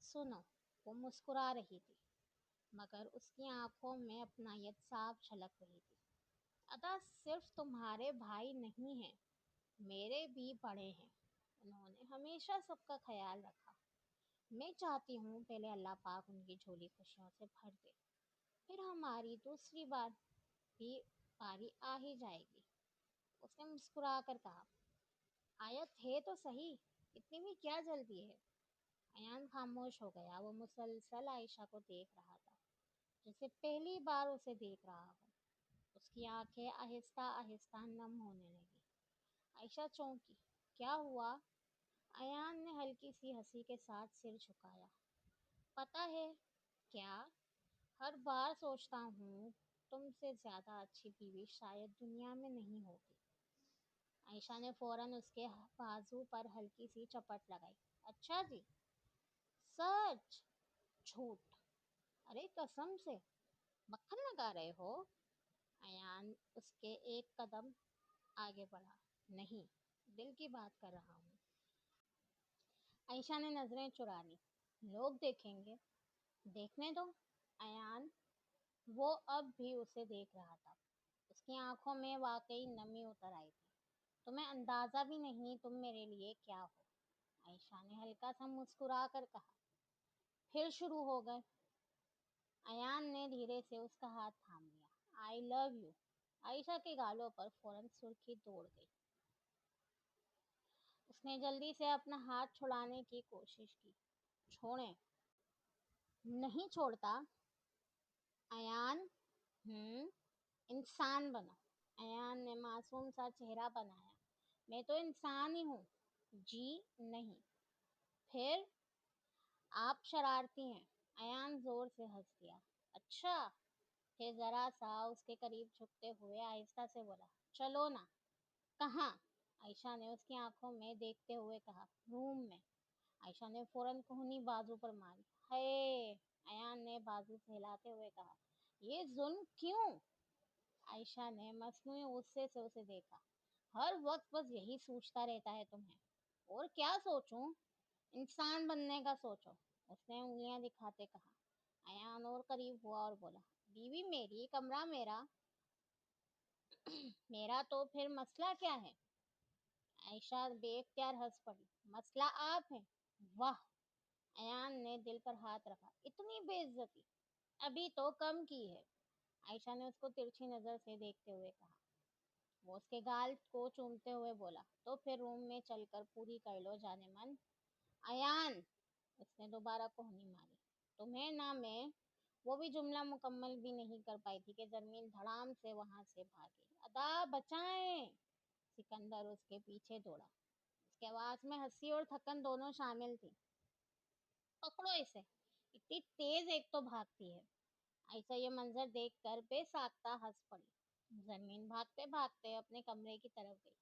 سنو۔ وہ مسکرا رہی تھی، مگر اس کی آنکھوں میں اپنائیت صاف جھلک رہی تھی۔ ادا صرف تمہارے بھائی نہیں ہیں، میرے بھی بڑے ہیں۔ انہوں نے ہمیشہ سب کا خیال رکھا۔ میں چاہتی ہوں پہلے اللہ پاک ان کی جھولی خوشیوں سے بھر دے، پھر ہماری دوسری بار بھی باری آ ہی جائے گی۔ اس نے مسکرا کر کہا، آیت ہے تو صحیح، اتنی بھی کیا جلدی ہے؟ ایان خاموش ہو گیا، وہ مسلسل عائشہ کو دیکھ رہا تھا، جیسے پہلی بار اسے دیکھ رہا ہو۔ اس کی آنکھیں آہستہ آہستہ نم ہونے لگی۔ عائشہ چونکی۔ کیا ہوا؟ ایان نے ہلکی سی ہنسی کے ساتھ سر جھکایا۔ پتہ ہے کیا، ہر بار سوچتا ہوں تم سے زیادہ اچھی بیوی شاید دنیا میں نہیں ہوگی۔ عائشہ نے فوراً اس کے بازو پر ہلکی سی چپٹ لگائی۔ اچھا جی؟ سچ؟ جھوٹ؟ ارے قسم سے، مکھن لگا رہے ہو؟ ایان اس کے ایک قدم آگے بڑھا۔ نہیں، دل کی بات کر رہا ہوں۔ عائشہ نے نظریں چرا لی۔ لوگ دیکھیں گے۔ دیکھنے دو۔ ایان وہ اب بھی اسے دیکھ رہا تھا۔ اس کی آنکھوں میں واقعی نمی اتر آئی تھی۔ تمہیں اندازہ بھی نہیں تم میرے لیے کیا ہو۔ عائشہ نے ہلکا سا مسکرا کر کہا۔ پھر شروع ہو گئے۔ ایان نے دھیرے سے اس کا ہاتھ تھام لیا۔ آئی لو یو۔ عائشہ کے گالوں پر فوراً سرخی دوڑ گئی۔ اس نے جلدی سے اپنا ہاتھ چھڑانے کی کوشش کی۔ چھوڑیں۔ نہیں چھوڑتا۔ ایان، انسان بنو۔ ایان نے معصوم سا چہرہ بنایا۔ میں تو انسان ہی ہوں۔ جی نہیں۔ پھر آپ شرارتی ہیں۔ ایان زور سے ہنس دیا۔ اچھا؟ پھر ذرا سا اس کے قریب جھکتے ہوئے آہستہ سے بولا، چلو نا۔ کہاں؟ عائشہ نے اس کی آنکھوں میں دیکھتے ہوئے کہا۔ روم میں۔ عائشہ نے فوراً کوہنی بازو پر ماری۔ ہائے! ایان نے بازو سے ہلاتے ہوئے کہا، یہ ظلم کیوں؟ عائشہ نے مصنوعی غصے سے اسے دیکھا۔ ہر وقت بس یہی سوچتا رہتا ہے تمہیں۔ اور کیا سوچوں؟ انسان بننے کا سوچو، اس نے انگلیاں دکھاتے کہا۔ ایان اور قریب ہوا اور بولا، بیوی میری، کمرہ میرا۔ میرا تو پھر مسئلہ کیا ہے؟ عائشہ بے اختیار ہنس پڑی۔ مسئلہ آپ ہیں؟ واہ! ایان نے دل پر ہاتھ رکھا۔ اتنی بے عزتی ابھی تو کم کی ہے۔ عائشہ نے اس کو ترچھی نظر سے دیکھتے ہوئے کہا۔ وہ اس کے گال کو چومتے ہوئے بولا، تو پھر روم میں چل کر پوری کر لو جانے من۔ ایان! اس نے دوبارہ کوہنی ماری۔ تمہیں نہ میں وہ بھی جملہ مکمل بھی نہیں کر پائی تھی کہ زرمین دھڑام سے وہاں سے بھاگی۔ ادا بچائیں! سکندر اس کے پیچھے دوڑا۔ اس کے آواز میں ہنسی اور تھکن دونوں شامل تھی۔ پکڑو اسے! اتنی تیز ایک تو بھاگتی ہے۔ عائشہ یہ منظر دیکھ کر بے ساختہ ہنس پڑی۔ زرمین بھاگتے بھاگتے اپنے کمرے کی طرف گئی۔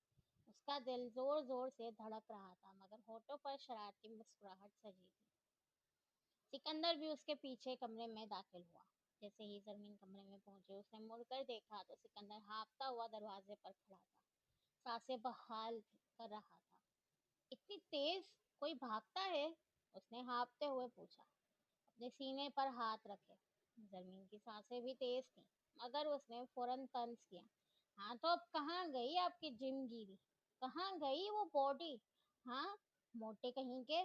اس کا دل زور زور سے دھڑک رہا تھا، مگر ہونٹوں پر شرارتی مسکراہٹ سجی تھی۔ سکندر بھی اس کے پیچھے کمرے میں داخل ہوا۔ جیسے ہی زرمین کمرے میں پہنچے، اس نے مڑ کر دیکھا تو سکندر ہانپتا ہوا دروازے پر کھڑا تھا، سانسیں بحال کر رہا تھا۔ اتنی تیز کوئی بھاگتا ہے؟ اس نے ہانپتے ہوئے پوچھا۔ اپنے سینے پر ہاتھ رکھے۔ زرمین کی سانسیں بھی تیز تھیں، مگر اس نے فوراً طنز کیا۔ ہاں تو اب کہاں گئی آپ کی جم گیری؟ کہاں گئی وہ باڈی؟ ہاں، موٹے کہیں کے؟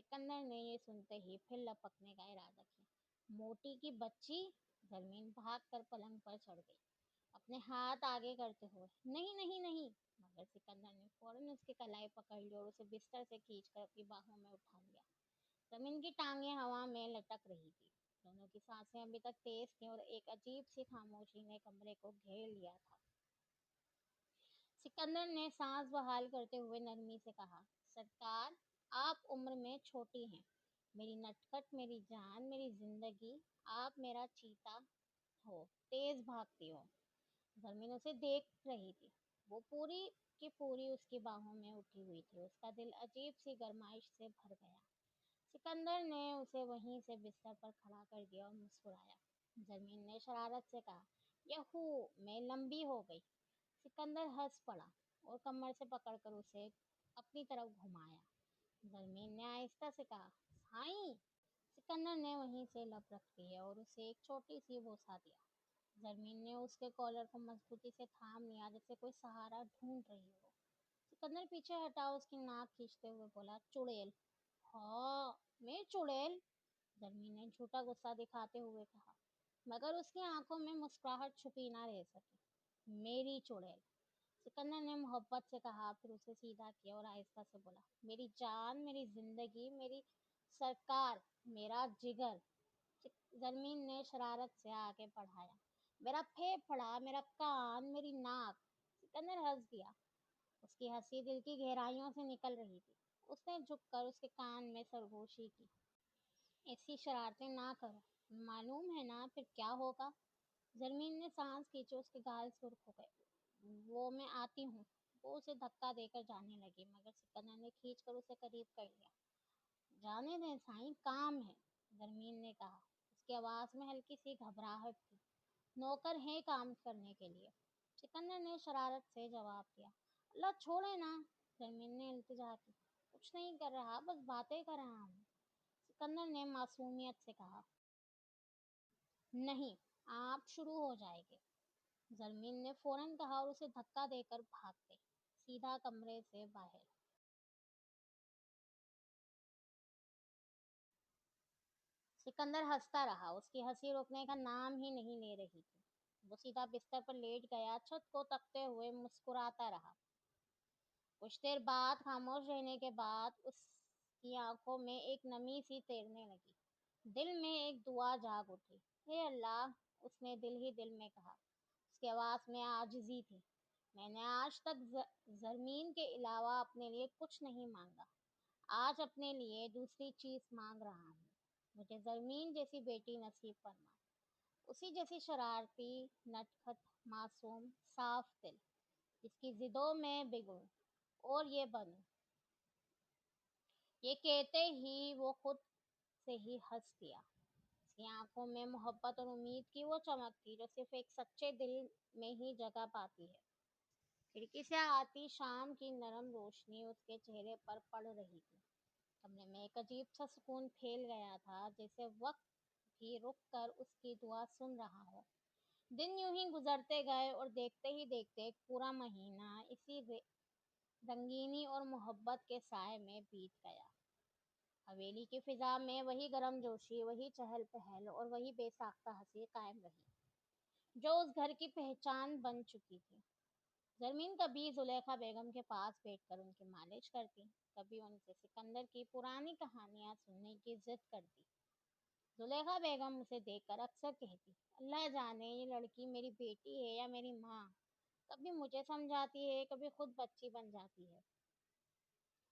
सिकंदर ने ये सुनते ही फिर लपकने का इरादा किया। मोटी की बच्ची! जरमीन भाग कर पलंग पर चढ़ गई, अपने हाथ आगे करते हुए। नहीं नहीं नहीं! मगर सिकंदर ने फौरन उसकी कलाई पकड़ ली और उसे बिस्तर से खींचकर अपनी बाहों में उठा लिया। जमीन की टांगें हवा में लटक रही थी। दोनों की सांसें अभी तक तेज थीं और एक अजीब सी खामोशी ने कमरे को घेर लिया था। सिकंदर ने सांस बहाल करते हुए नरमी से कहा, सरकार, आप उम्र में छोटी हैं, मेरी नटखट, मेरी जान, मेरी जिंदगी। आप मेरा चीता हो, तेज भागती हो। जमीन उसे देख रही थी। वो पूरी की पूरी उसकी बाहों में उठी हुई थी। उसका दिल अजीब सी गरमाइश से भर गया। सिकंदर ने उसे वहीं से बिस्तर पर खड़ा कर दिया और मुस्कुराया। जमीन ने शरारत से कहा, यहू, मैं लंबी हो गई। सिकंदर हंस पड़ा और कमर से पकड़कर उसे अपनी तरफ घुमाया। जमीन ने आहिस्ता से कहा, साईं। सिकंदर ने वहीं से लप रख ली और उसे एक छोटी सी बोसा दिया। जरमीन ने उसके कॉलर को मजबूती से थाम लिया, जैसे कोई सहारा ढूंढ रही हो। सिकंदर पीछे हटा उसकी नाक खींचते हुए बोला, चुड़ैल। हाँ, मैं चुड़ैल? जरमीन ने झूठा गुस्सा दिखाते हुए कहा, मगर उसकी आंखों में मुस्कुराहट छुपी ना रह सकी। मेरी चुड़ैल! सिकंदर ने मोहब्बत से कहा, फिर उसे सीधा किया और आहिस्ता से बोला, मेरी जान, मेरी जिंदगी, मेरी सरकार, मेरा जिगर। जरमीन ने शरारत से आगे बढ़ाया, मेरा फेफड़ा, मेरा कान, मेरी नाक। सिकंदर हंस दिया। उसकी हंसी दिल की गहराइयों से निकल रही थी। उसने झुककर उसके कान में सरगोशी की, ऐसी शरारतें ना करो, मालूम है ना फिर क्या होगा? जरमीन ने सांस खींची, उसके गाल सुर्ख हो गए। वो मैं आती हूँ। वो उसे धक्का देकर जाने लगी, मगर सिकंदर ने खींचकर उसे करीब कर लिया। जाने दें साईं, काम है, जरमीन ने कहा। उसकी आवाज में हल्की सी घबराहट थी। नौकर है काम करने के लिए। सिकंदर ने शरारत से जवाब दिया। अल्लाह छोड़े ना, जरमीन ने इल्तिजा की। कुछ नहीं कर रहा, बस बातें कर रहा हूँ, सिकंदर ने मासूमियत से कहा। नहीं, आप शुरू हो जाएंगे, जरमीन ने फौरन कहा और उसे धक्का देकर भाग गई, सीधा कमरे से बाहर। सिकंदर हंसता रहा। उसकी हंसी रुकने का नाम ही नहीं ले रही थी। वो सीधा बिस्तर पर लेट गया, छत को तकते हुए मुस्कुराता रहा। कुछ देर बाद, खामोश रहने के बाद, उसकी आंखों में एक नमी सी तैरने लगी। दिल में एक दुआ जाग उठी। हे अल्लाह, उसने दिल ही दिल में कहा। उसकी आवाज में आजिज़ी थी। मैंने आज तक जरमीन के अलावा अपने लिए कुछ नहीं मांगा। आज अपने लिए दूसरी चीज मांग रहा हूँ। मुझे जरमीन जैसी बेटी नसीब फरमा, उसी जैसी शरारती, नटखट, मासूम, साफ दिल, जिसकी जिदों में बिगड़ूं और ये बनूं। ये कहते ही वो खुद से ही हंस दिया। उसकी आंखों में मोहब्बत और उम्मीद की वो चमक थी जो सिर्फ एक सच्चे दिल में ही जगह पाती है। खिड़की से आती शाम की नरम रोशनी उसके चेहरे पर पड़ रही थी। कमरे में एक अजीब सा सुकून फैल गया था, जैसे वक्त भी रुक कर उसकी दुआ सुन रहा हो। दिन यूं ही गुजरते गए और देखते ही देखते एक पूरा महीना इसी रंगीनी और मोहब्बत के साए में बीत गया। हवेली की फिजा में वही गर्मजोशी, वही चहल पहल और वही बेसाख्ता हंसी कायम रही, जो उस घर की पहचान बन चुकी थी। जरमीन कभी जुलेखा बेगम के पास बैठकर उनकी मालिश करती, कभी उनसे सिकंदर की पुरानी कहानियां सुनने की जिद करती। जुलेखा बेगम उसे देखकर अक्सर कहती, अल्लाह जाने ये लड़की मेरी बेटी है या मेरी माँ। कभी मुझे समझाती है, कभी खुद बच्ची बन जाती है।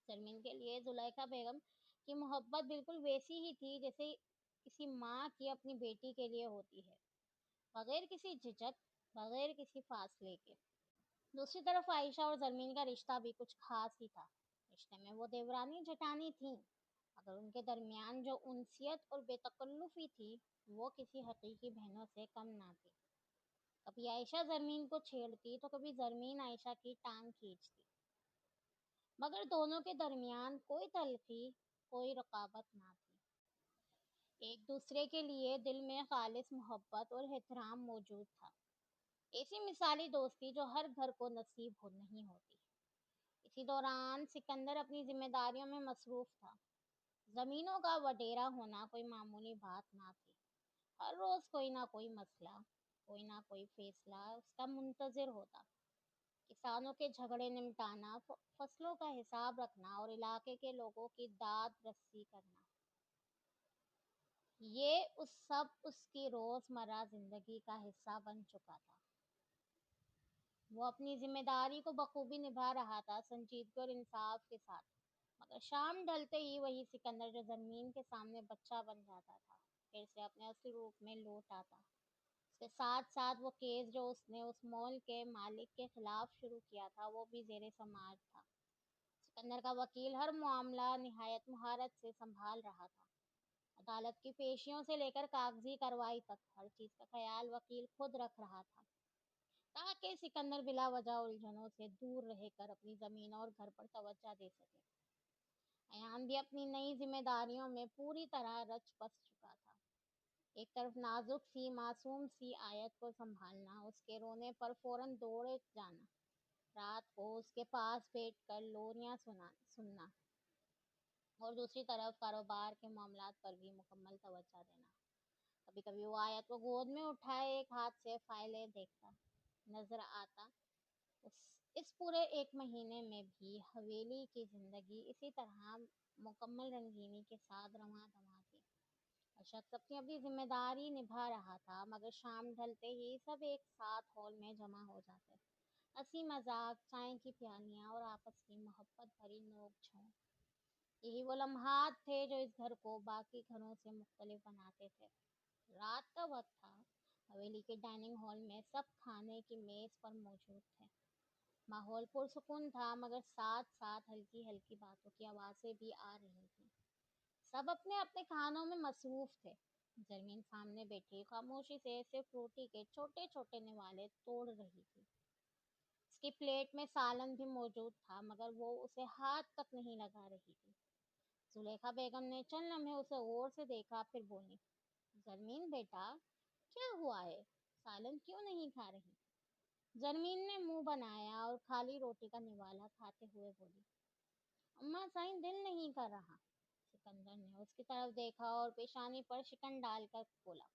जरमीन के लिए जुलेखा बेगम की मोहब्बत बिल्कुल वैसी ही थी जैसे किसी माँ की अपनी बेटी के लिए होती है, बगैर किसी झिझक, बगैर किसी फासले के। दूसरी तरफ आयशा और जरमीन का रिश्ता भी कुछ खास ही था। रिश्ते में वो देवरानी जेठानी थी, मगर उनके दरमियान जो उनसियत और बेतकल्लुफी थी, वो किसी हकीकी बहनों से कम ना थी। कभी आयशा जरमीन को छेड़ती तो कभी जरमीन आयशा की टांग खींचती, मगर दोनों के दरमियान कोई तलखी, कोई रकाबत ना थी। एक दूसरे के लिए दिल में खालिस मोहब्बत और एहतराम मौजूद था। ऐसी मिसाली दोस्ती जो हर घर को नसीब हो नहीं होती। इसी दौरान सिकंदर अपनी जिम्मेदारियों में मसरूफ था। जमीनों का वडेरा होना कोई मामूली बात ना थी। हर रोज कोई ना कोई मसला, कोई ना कोई फैसला उसका मुंतजिर होता। किसानों के झगड़े निपटाना, फसलों का हिसाब रखना और इलाके के लोगों की दाद रस्सी करना, ये उस सब उसकी रोजमर्रा जिंदगी का हिस्सा बन चुका था। वो अपनी जिम्मेदारी को बखूबी निभा रहा था, संजीदगी और इंसाफ के साथ। मगर शाम ढलते ही वही सिकंदर जो जमीन के सामने बच्चा बन जाता था, फिर से अपने असली रूप में लौट आता। उसके साथ साथ वो केस जो उसने उस मॉल के मालिक के खिलाफ शुरू किया था, वो भी जेरे समाज था। सिकंदर का वकील हर मामला निहायत महारत से संभाल रहा था। अदालत की पेशियों से लेकर कागजी कार्रवाई तक हर चीज का ख्याल वकील खुद रख रहा था, ताकि सिकंदर बिला वजह उलझनों से दूर रहकर अपनी जमीन और घर पर तवज्जो दे सके। अयान भी अपनी नई जिम्मेदारियों में पूरी तरह रच बस चुका था। एक तरफ नाजुक सी मासूम सी आयत को संभालना, उसके रोने पर फौरन दौड़े जाना, रात को उसके पास बैठकर लोरियां सुनना, और दूसरी तरफ कारोबार के मामलात पर भी मुकम्मल तवज्जो देना। कभी कभी वो आयत को गोद में उठाए एक हाथ से फाइलें देखता नजर आता। उस इस पूरे एक महीने में भी हवेली की जिंदगी इसी तरह मुकम्मल रंगीनी के साथ रवा दवा थी। हर शख्स अपनी अपनी जिम्मेदारी निभा रहा था, मगर शाम ढलते ही सब एक साथ हॉल में जमा हो जाते। हंसी मजाक, चाय की प्यालियां और आपस की मोहब्बत भरी नोक झोंक, यही वो लम्हात थे जो इस घर को बाकी घरों से मुख्तलिफ बनाते थे। रात का वक्त था। हवेली के डाइनिंग हॉल में सब खाने की मेज पर मौजूद थे। माहौल पुरसुकून था, मगर साथ साथ हल्की हल्की बातों की आवाज़ें भी आ रही थी। सब अपने अपने खानों में मसरूफ थे। जरमीन सामने बैठी खामोशी से सिर्फ रोटी के छोटे छोटे निवाले तोड़ रही थी। उसकी प्लेट में सालन भी मौजूद था, मगर वो उसे हाथ तक नहीं लगा रही थी। जुलेखा बेगम ने चंद लम्हे उसे गौर से देखा, फिर बोली, जरमीन बेटा, क्या हुआ है? सालन क्यों नहीं खा रही? जरमीन ने मुंह बनाया और खाली रोटी का निवाला खाते हुए बोली, अम्मा साईं, दिल नहीं कर रहा। सिकंदर ने उसकी तरफ देखा और पेशानी पर शिकन डालकर बोला,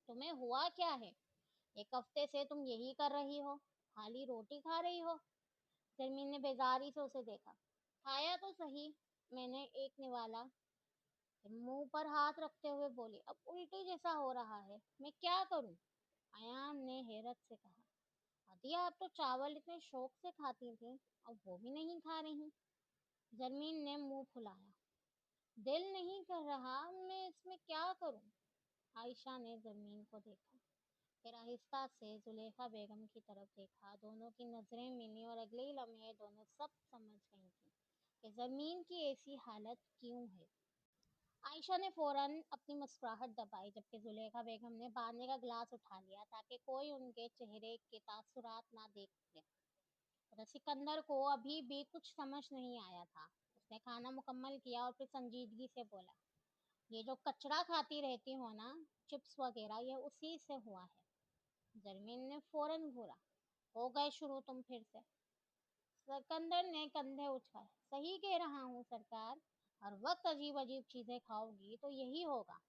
तुम्हें हुआ क्या है? एक हफ्ते से तुम यही कर रही हो, खाली रोटी खा रही हो। जरमीन ने बेजारी से उसे देखा। खाया तो सही, मैंने एक निवाला। फिर मुंह पर हाथ रखते हुए बोली, अब उल्टी जैसा हो रहा है, मैं क्या करूं? अयान ने हैरत से कहा, आदिया, आप तो चावल इतने शौक से खाती थी, अब वो भी नहीं खा रही। जरमीन ने मुंह फुलाया, दिल नहीं कर रहा, मैं इसमें क्या करूं? आयशा ने जमीन को देखा, फिर आहिस्ता से जुलेखा बेगम की तरफ देखा। दोनों की नजरें मिली और अगले ही लम्हे दोनों सब समझ गई थी कि जमीन की ऐसी हालत क्यों है। आयशा ने फौरन अपनी मुस्कुराहट दबाई, जबकि जुलेखा बेगम ने पानी का गिलास उठा लिया ताकि कोई उनके चेहरे के तासुरात ना देख ले। पर सिकंदर को अभी भी कुछ समझ नहीं आया था। उसने खाना मुकम्मल किया और फिर संजीदगी से बोला, ये जो कचरा खाती रहती हो ना, चिप्स वगैरह, ये उसी से हुआ है। जरमीन ने फौरन घूरा, हो गए शुरू तुम फिर से। सिकंदर ने कंधे उठाए, सही कह रहा हूँ सरकार, हर वक्त अजीब अजीब चीजें खाओगी तो यही होगा।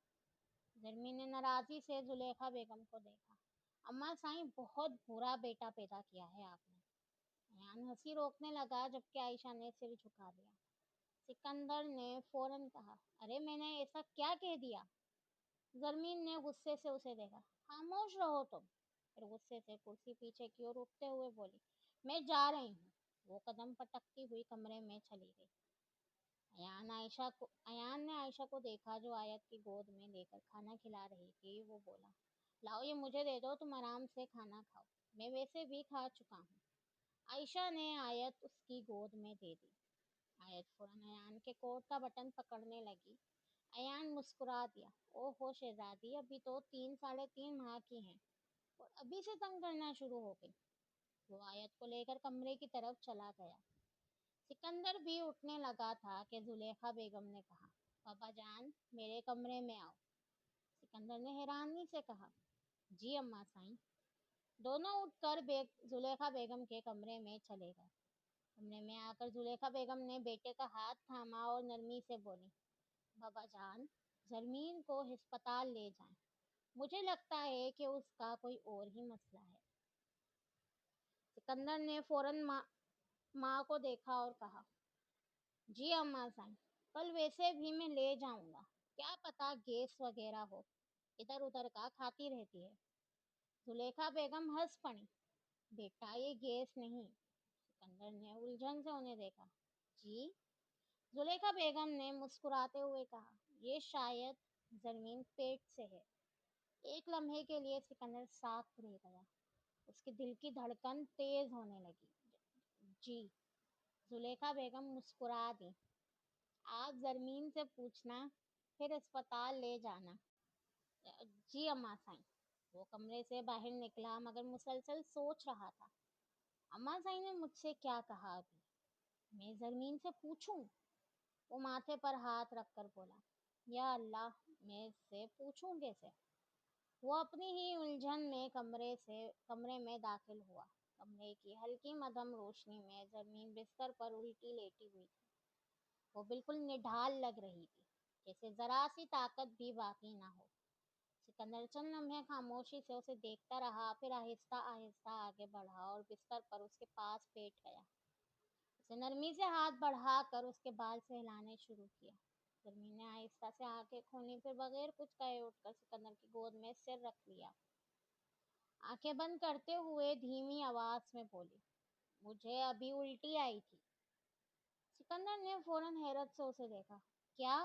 जरमीन ने नाराजी से जुलेखा बेगम को देखा, अम्मा साईं, बहुत बुरा बेटा पैदा किया है आपने। अयान हंसी रोकने लगा, जबकि आयशा ने सिर झुका दिया। सिकंदर ने फौरन कहा, अरे मैंने ऐसा क्या कह दिया? जरमीन ने गुस्से से उसे देखा, खामोश रहो तुम। फिर गुस्से से कुर्सी पीछे की ओर उठते हुए बोली, मैं जा रही हूँ। वो कदम पटकती हुई कमरे में चली गई। अयान ने आयशा को देखा, जो आयत की गोद में लेकर खाना खिला रही थी। वो बोला, लाओ ये मुझे दे दो, तुम आराम से खाना खाओ, मैं वैसे भी खा चुका हूँ। आयशा ने आयत उसकी गोद में दे दी। आयत फौरन अयान के कोट का बटन पकड़ने लगी। अयान मुस्कुरा दिया, ओहो शहजादी, अभी तो 3 साढ़े 3 माह की हैं और अभी से तंग करना शुरू हो गई। वो आयत को लेकर कमरे की तरफ चला गया। सिकंदर भी उठने लगा था कि जुलेखा बेगम ने कहा, पापा जान, मेरे कमरे में आओ। सिकंदर ने हैरानी से कहा, जी अम्मा साईं। दोनों उठकर जुलेखा बेगम के कमरे में चले गए। कमरे में आकर जुलेखा बेगम ने बेटे का हाथ थामा और नरमी से बोली, बाबा जान, जरमीन को अस्पताल ले जाएं। मुझे लगता है कि उसका कोई और ही मसला है। सिकंदर ने फौरन माँ को देखा और कहा, जी अम्मा जान, कल वैसे भी मैं ले जाऊंगा, क्या पता गैस वगैरह हो, इधर उधर का खाती रहती है। जुलेखा बेगम हंस पड़ी, बेटा ये गैस नहीं। सिकंदर ने उलझन से उन्हें देखा। जी? जुलेखा बेगम ने मुस्कुराते हुए कहा, ये शायद जरमीन पेट से है। एक लम्हे के लिए सिकंदर साथ रह गया। उसके दिल की धड़कन तेज होने लगी। जी। जुलेखा बेगम मुस्कुरा दी। आप जरमीन से पूछना, फिर अस्पताल ले जाना। जी अम्मा साईं। वो कमरे से बाहर निकला मगर मुसलसल सोच रहा था। अम्मा साईं ने मुझसे क्या कहा अभी? मैं जरमीन से पूछूं? वो माथे पर हाथ रखकर बोला, या अल्लाह, मैं इससे पूछूं कैसे? वो अपनी ही उलझन में कमरे में दाखिल हुआ। कमरे की हल्की मध्यम रोशनी में जमीन बिस्तर पर उल्टी लेटी हुई थी। वो बिल्कुल निढाल लग रही थी, जैसे जरा सी ताकत भी बाकी ना हो। सिकंदर चंद लम्हे खामोशी से उसे देखता रहा, फिर आहिस्ता आहिस्ता आगे बढ़ा और बिस्तर पर उसके पास बैठ गया। उसने नरमी से हाथ बढ़ाकर उसके बाल सहलाने शुरू किया। जमीन ने आहिस्ता से आंखें खोली, फिर बगैर कुछ कहे उठकर सिकंदर की गोद में सिर रख लिया। आंखें बंद करते हुए धीमी आवाज में बोली, मुझे अभी उल्टी आई थी। सिकंदर ने फौरन हैरत से उसे देखा। क्या?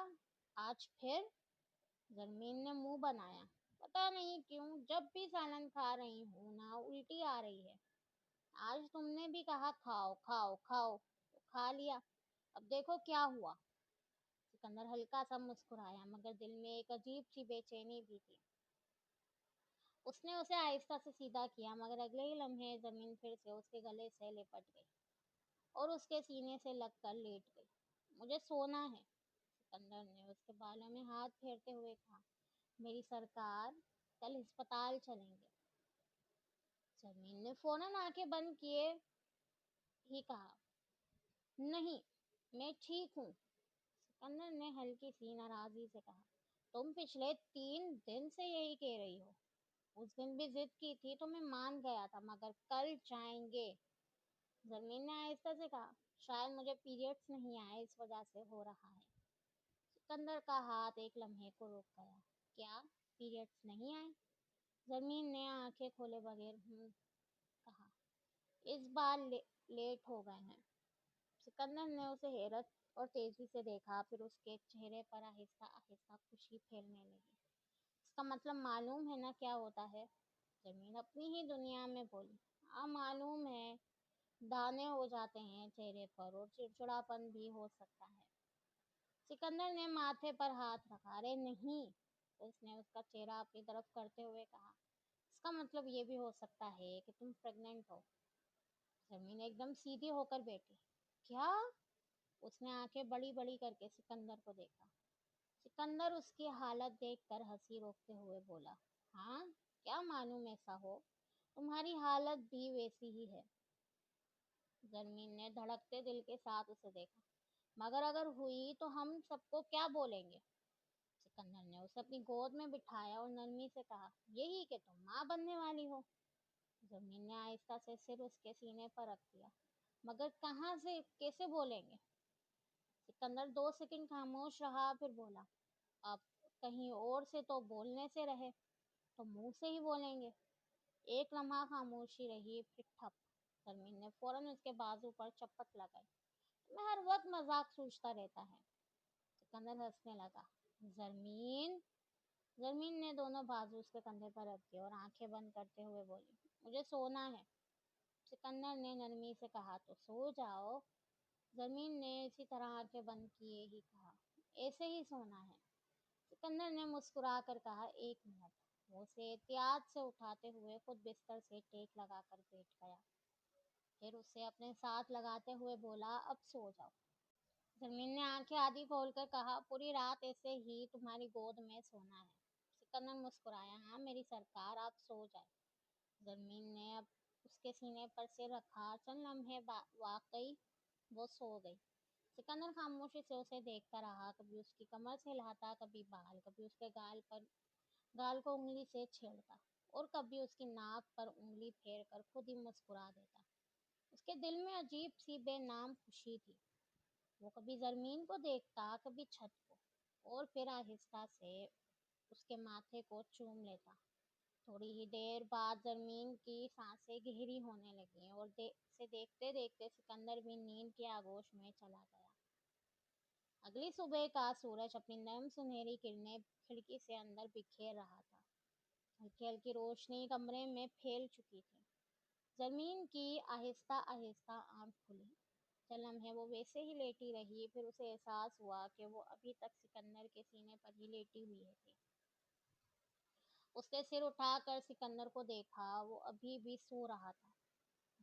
आज फिर? जरमीन ने मुंह बनाया। पता नहीं क्यों जब भी सालन खा रही हूँ ना उल्टी आ रही है। आज तुमने भी कहा खाओ खाओ खाओ, तो खा लिया। अब देखो क्या हुआ। सिकंदर हल्का सा मुस्कुराया, मगर दिल में एक अजीब सी बेचैनी भी थी। उसने उसे आहिस्ता से सीधा किया, मगर अगले ही लम्हे जमीन फिर से उसके गले से लिपट गई और उसके सीने से लगकर लेट गई। मुझे सोना है। सिकंदर ने उसके बालों में हाथ फेरते हुए कहा, मेरी सरकार, कल अस्पताल चलेंगे। जमीन ने फौरन आंखें बंद किए ही कहा, नहीं, मैं ठीक हूँ। सिकंदर ने हल्की सी नाराजगी से कहा, तुम पिछले 3 दिन से यही कह रही हो। उस दिन भी जिद की थी तो मैं मान गया था, मगर कल जाएंगे। जमीन ने आहिस्ता से कहा, शायद मुझे पीरियड्स नहीं आए, इस वजह से हो रहा है। सिकंदर का हाथ एक लम्हे को रुक गया। क्या पीरियड्स नहीं आए? जमीन ने आंखें खोले बगैर कहा, इस बार लेट हो गए हैं। सिकंदर ने उसे हैरत और तेजी से देखा, फिर उसके चेहरे पर आहिस्ता आहिस्ता खुशी फैलने लगी। इसका मतलब मालूम है ना क्या होता है? जमीन अपनी ही दुनिया में बोली, हाँ मालूम है, दाने हो जाते हैं चेहरे पर और चिड़चिड़ापन भी हो सकता है। सिकंदर ने माथे पर हाथ रखा। अरे नहीं, उसने उसका चेहरा अपनी तरफ करते हुए कहा, इसका मतलब ये भी हो सकता है कि तुम प्रेग्नेंट हो। जमीन एकदम सीधी होकर बैठी। क्या? उसने आंखें बड़ी बड़ी करके सिकंदर को देखा। सिकंदर उसकी हालत देखकर हंसी रोकते हुए बोला, हाँ, क्या मालूम ऐसा हो, तुम्हारी हालत भी वैसी ही है। जमीन ने धड़कते दिल के साथ उसे देखा। मगर अगर हुई तो हम सबको क्या बोलेंगे? सिकंदर ने उसे अपनी गोद में बिठाया और नरमी से कहा, यही कि तुम माँ बनने वाली हो। जमीन ने आहिस्ता से सिर उसके सीने पर रख दिया। मगर कहाँ से कैसे बोलेंगे? सिकंदर 2 सेकंड खामोश रहा, फिर बोला, अब कहीं और से तो बोलने से रहे, तो मुंह से ही बोलेंगे। एक लम्हा खामोशी रही, फिर ठप। जमीन ने फौरन उसके बाजू पर चपत लगाई। मैं हर वक्त मजाक सोचता रहता है। सिकंदर हंसने लगा। जरमीन। जरमीन ने दोनों बाजू उसके कंधे पर रख दिए और आंखें बंद करते हुए बोली, मुझे सोना है। सिकंदर ने नरमी से कहा, तो सो जाओ। जमीन ने इसी तरह आंखें बंद किए ही कहा, ऐसे ही सोना है। सिकंदर ने मुस्कुरा कर कहा, 1 मिनट। वो उसे एहतियात से उठाते हुए खुद बिस्तर से टेक लगाकर बैठ गया। फिर उसे अपने साथ लगाते हुए बोला, अब सो जाओ। जमीन ने आंखें आधी खोलकर कहा, पूरी रात ऐसे ही तुम्हारी गोद में सोना है। सिकंदर मुस्कुराया, हाँ मेरी सरकार, आप सो जाए। जमीन ने अब उसके सीने पर सिर रखा। चंद लम्हे वाकई वो सो गई। सिकंदर खामोशी से उसे देखता रहा, कभी उसकी कमर से हिलाता, कभी बाल, कभी उसके गाल को उंगली से छेड़ता, और कभी उसकी नाक पर उंगली फेर कर खुद ही मुस्कुरा देता। उसके दिल में अजीब सी बेनाम खुशी थी। वो कभी जरमीन को देखता, कभी छत को, और फिर आहिस्ता से उसके माथे को चूम लेता। थोड़ी ही देर बाद जरमीन की सांसें गहरी होने लगीं, और से देखते देखते सिकंदर भी नींद के आगोश में चला गया। अगली सुबह का सूरज अपनी नरम सुनहरी किरणें खिड़की से अंदर बिखेर रहा था। हल्की हल्की रोशनी कमरे में फैल चुकी थी। जमीन की आहिस्ता आहिस्ता आंख खुली। चंद लम्हे वो वैसे ही लेटी रही, फिर उसे एहसास हुआ कि वो अभी तक सिकंदर के सीने पर ही लेटी हुई थी। उसने सिर उठाकर सिकंदर को देखा, वो अभी भी सो रहा था।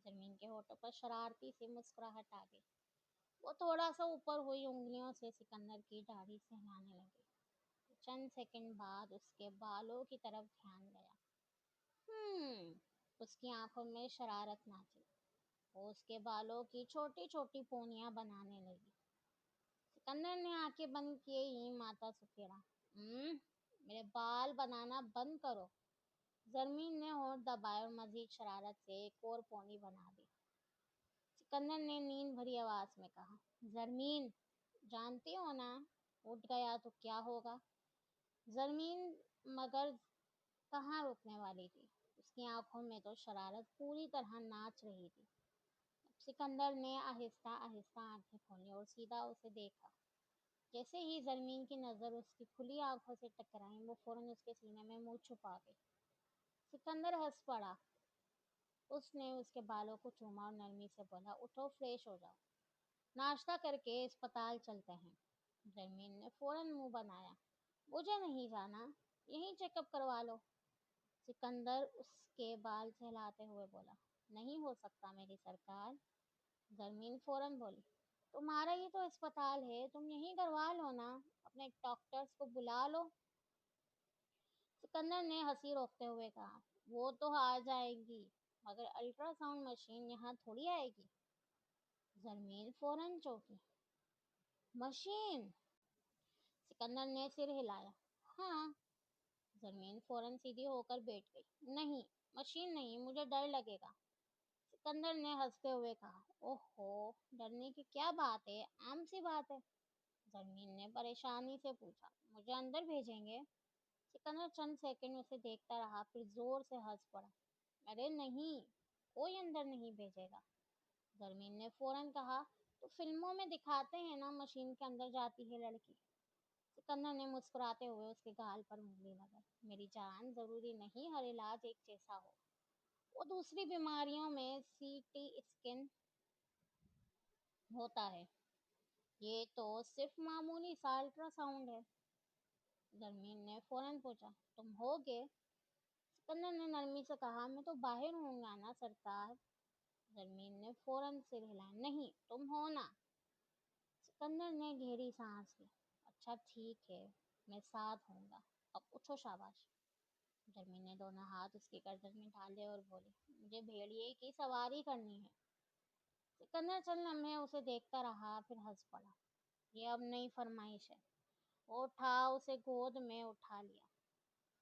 जमीन के होठों पर शरारती सी मुस्कुराहट आ गई। वो थोड़ा सा ऊपर हुई उंगलियों से सिकंदर की दाढ़ी सहलाने लगी। चंद सेकंड बाद उसके बालों की तरफ ध्यान गया। उसकी आंखों में शरारत नाची। वो उसके बालों की छोटी छोटी पोनियां बनाने लगी। सिकंदर ने आंखें बंद किए ही माथा सुखेड़ा। मेरे बाल बनाना बंद करो। जरमीन ने होंठ दबाए और मजीद शरारत से एक और पोनी बना दी। सिकंदर ने नींद भरी आवाज में कहा, जरमीन, जानती हो ना, उठ गया तो क्या होगा। जरमीन मगर कहाँ रुकने वाली थी। उसकी आंखों में तो शरारत पूरी तरह नाच रही थी। सिकंदर ने आहिस्ता आहिस्ता आंखें खोली और सीधा उसे देखा। जैसे ही जरमीन की नज़र उसकी खुली आंखों से टकराई, वो फौरन उसके सीने में मुंह छुपा गई। सिकंदर हंस पड़ा। उसने उसके बालों को चूमा और नरमी से बोला, उठो, फ्रेश हो जाओ, नाश्ता करके अस्पताल चलते हैं। जरमीन ने फौरन मुंह बनाया, मुझे नहीं जाना, यहीं चेकअप करवा लो। सिकंदर उसके बाल सहलाते हुए बोला, नहीं हो सकता मेरी सरकार। जरमीन फौरन बोली, तुम्हारा ही तो अस्पताल है, तुम यहीं करवा लो ना, अपने डॉक्टर्स को बुला लो। सिकंदर ने हंसी रोकते हुए कहा, वो तो आ जाएगी, मगर अल्ट्रासाउंड मशीन यहाँ थोड़ी आएगी। जरमीन फौरन चौंकी। मशीन? सिकंदर ने सिर हिलाया। हाँ। जरमीन फौरन सीधी होकर बैठ गई। नहीं, मशीन नहीं, मुझे डर लगेगा। सिकंदर ने हंसते हुए कहा, ओहो, डरने की क्या बात है, आम सी बात है। जरमीन ने परेशानी से पूछा, मुझे अंदर भेजेंगे? सिकंदर चंद सेकंड उसे देखता रहा, फिर जोर से हंस पड़ा। अरे नहीं, कोई अंदर नहीं भेजेगा। जरमीन ने फौरन कहा, तो फिल्मों में दिखाते हैं ना, मशीन के अंदर जाती है लड़की। सिकंदर ने मुस्कुराते हुए उसके गाल पर उंगली लगाई। मेरी जान, जरूरी नहीं हर इलाज एक जैसा हो। वो दूसरी बीमारियों में सीटी स्कैन होता है, ये तो सिर्फ मामूली सा अल्ट्रासाउंड है। जरमीन ने फौरन पूछा, तुम होगे? सिकंदर ने नरमी से कहा, मैं तो बाहर हूँगा ना सरकार। जरमीन ने फौरन सिर हिलाया, नहीं, तुम हो ना। सिकंदर ने गहरी सांस ली। अच्छा ठीक है, मैं साथ होऊंगा, अब उठो, शाबाश। जरमीन ने दोनों हाथ उसकी गर्दन में डाले और बोली, मुझे भेड़िए की सवारी करनी है। सिकंदर चंद लम्हे उसे देखता रहा, फिर हंस पड़ा। ये अब नई फरमाइश है। वो उठा, उसे गोद में उठा लिया।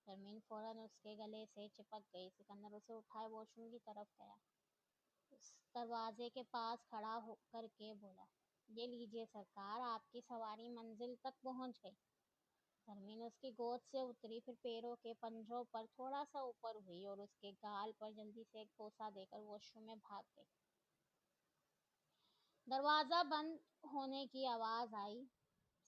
जरमीन फौरन उसके गले से चिपक गई। सिकंदर उसे उठाए वॉशरूम की तरफ गया। उस दरवाजे के पास खड़ा हो करके बोला, ये लीजिए सरकार, आपकी सवारी मंजिल तक पहुंच गई। जरमीन उसकी गोद से उतरी, फिर पैरों के पंजों पर थोड़ा सा ऊपर हुई और उसके गाल पर जल्दी से एक बोसा देकर वॉशरूम में भाग गई। दरवाज़ा बंद होने की आवाज़ आई।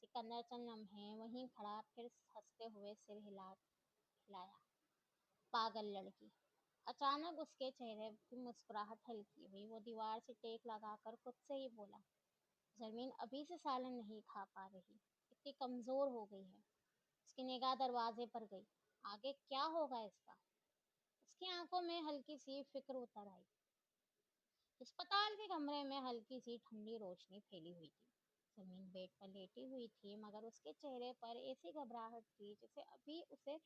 सिकंदर चंद लम्हे वहीं खड़ा, फिर हंसते हुए सिर हिलाया। पागल लड़की। अचानक उसके चेहरे की मुस्कुराहट हल्की हुई। वो दीवार से टेक लगाकर खुद से ही बोला, जरमीन अभी से सालन नहीं खा पा रही, इतनी कमज़ोर हो गई है। उसकी निगाह दरवाजे पर गई। आगे क्या होगा इसका? उसकी आंखों में हल्की सी फिक्र उतर आई। अस्पताल के कमरे में हल्की सी ठंडी रोशनी फैली हुई थी। जमीन बेड पर लेटी हुई थी, मगर उसके चेहरे पर ऐसी घबराहट थी जैसे अभी उसे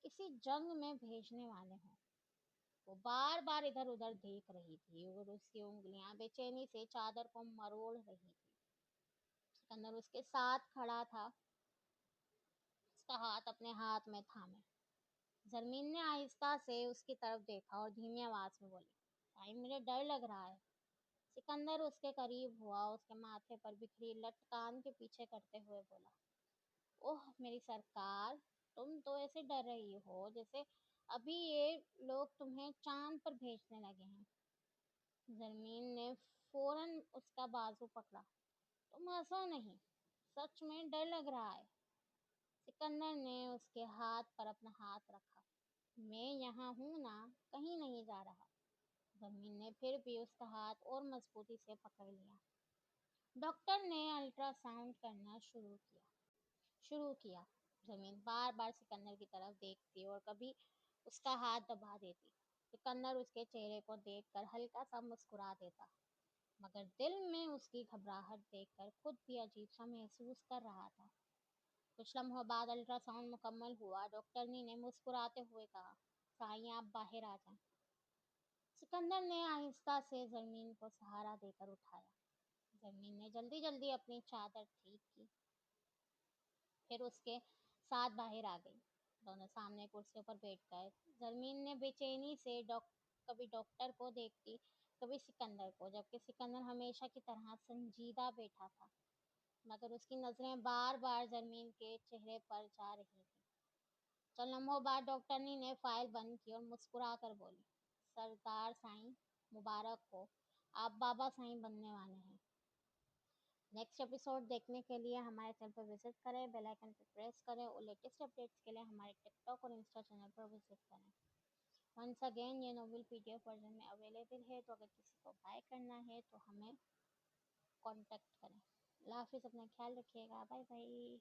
किसी जंग में भेजने वाले हों। वो बार बार इधर उधर देख रही थी और उसकी उंगलियां बेचैनी से चादर को मरोड़ रही थी। सिकंदर उसके साथ खड़ा था, उसका हाथ अपने हाथ में थामे। जरमीन ने आहिस्ता से उसकी तरफ देखा और धीमी आवाज में बोली, भाई मुझे डर लग रहा है। सिकंदर उसके करीब हुआ, उसके माथे पर बिखरी लट कान के पीछे करते हुए बोला, ओह मेरी सरकार, तुम तो ऐसे डर रही हो जैसे अभी ये लोग तुम्हें चांद पर भेजने लगे हैं। जरमीन ने फौरन उसका बाजू पकड़ा, तुम हंसो नहीं, सच में डर लग रहा है। सिकंदर ने उसके हाथ पर अपना हाथ रखा, मैं यहाँ हूं ना, कहीं नहीं जा रहा। जमीन ने फिर भी उसका हाथ और मजबूती से पकड़ लिया। डॉक्टर ने अल्ट्रासाउंड करना शुरू किया। जमीन बार बार सिकंदर की तरफ देखती और कभी उसका हाथ दबा देती। सिकंदर उसके चेहरे को देखकर हल्का सा मुस्कुरा देता, मगर दिल में उसकी घबराहट देखकर खुद भी अजीब सा महसूस कर रहा था। कुछ लम्हों बाद अल्ट्रासाउंड मुकम्मल हुआ। डॉक्टरनी ने मुस्कुराते हुए कहा, साईं आप बाहर आ जाएं। सिकंदर ने आहिस्ता से जमीन को सहारा देकर उठाया। जमीन ने जल्दी जल्दी अपनी चादर ठीक की, फिर उसके साथ बाहर आ गई। दोनों सामने कुर्सियों पर बैठ गए। जमीन ने बेचैनी से कभी डॉक्टर को देखती, कभी सिकंदर को, जबकि सिकंदर हमेशा की तरह संजीदा बैठा था, मगर उसकी नजरें बार बार जमीन के चेहरे पर जा रही थी। चंद लम्हों बाद डॉक्टरनी ने फाइल बंद की और मुस्कुरा कर बोली, सरदार साईं, मुबारक हो, आप बाबा साईं बनने वाले हैं। नेक्स्ट एपिसोड देखने के लिए हमारे चैनल पर विजिट करें, बेल आइकन पर प्रेस करें और लेटेस्ट अपडेट्स के लिए हमारे टिकटॉक और इंस्टा चैनल पर विजिट करें। वंस अगेन ये नोवेल पीडीएफ वर्जन में अवेलेबल है, तो अगर किसी को बाय करना है तो हमें कांटेक्ट करें। अल्लाह हाफिज़, अपना ख्याल रखिएगा, बाय बाय।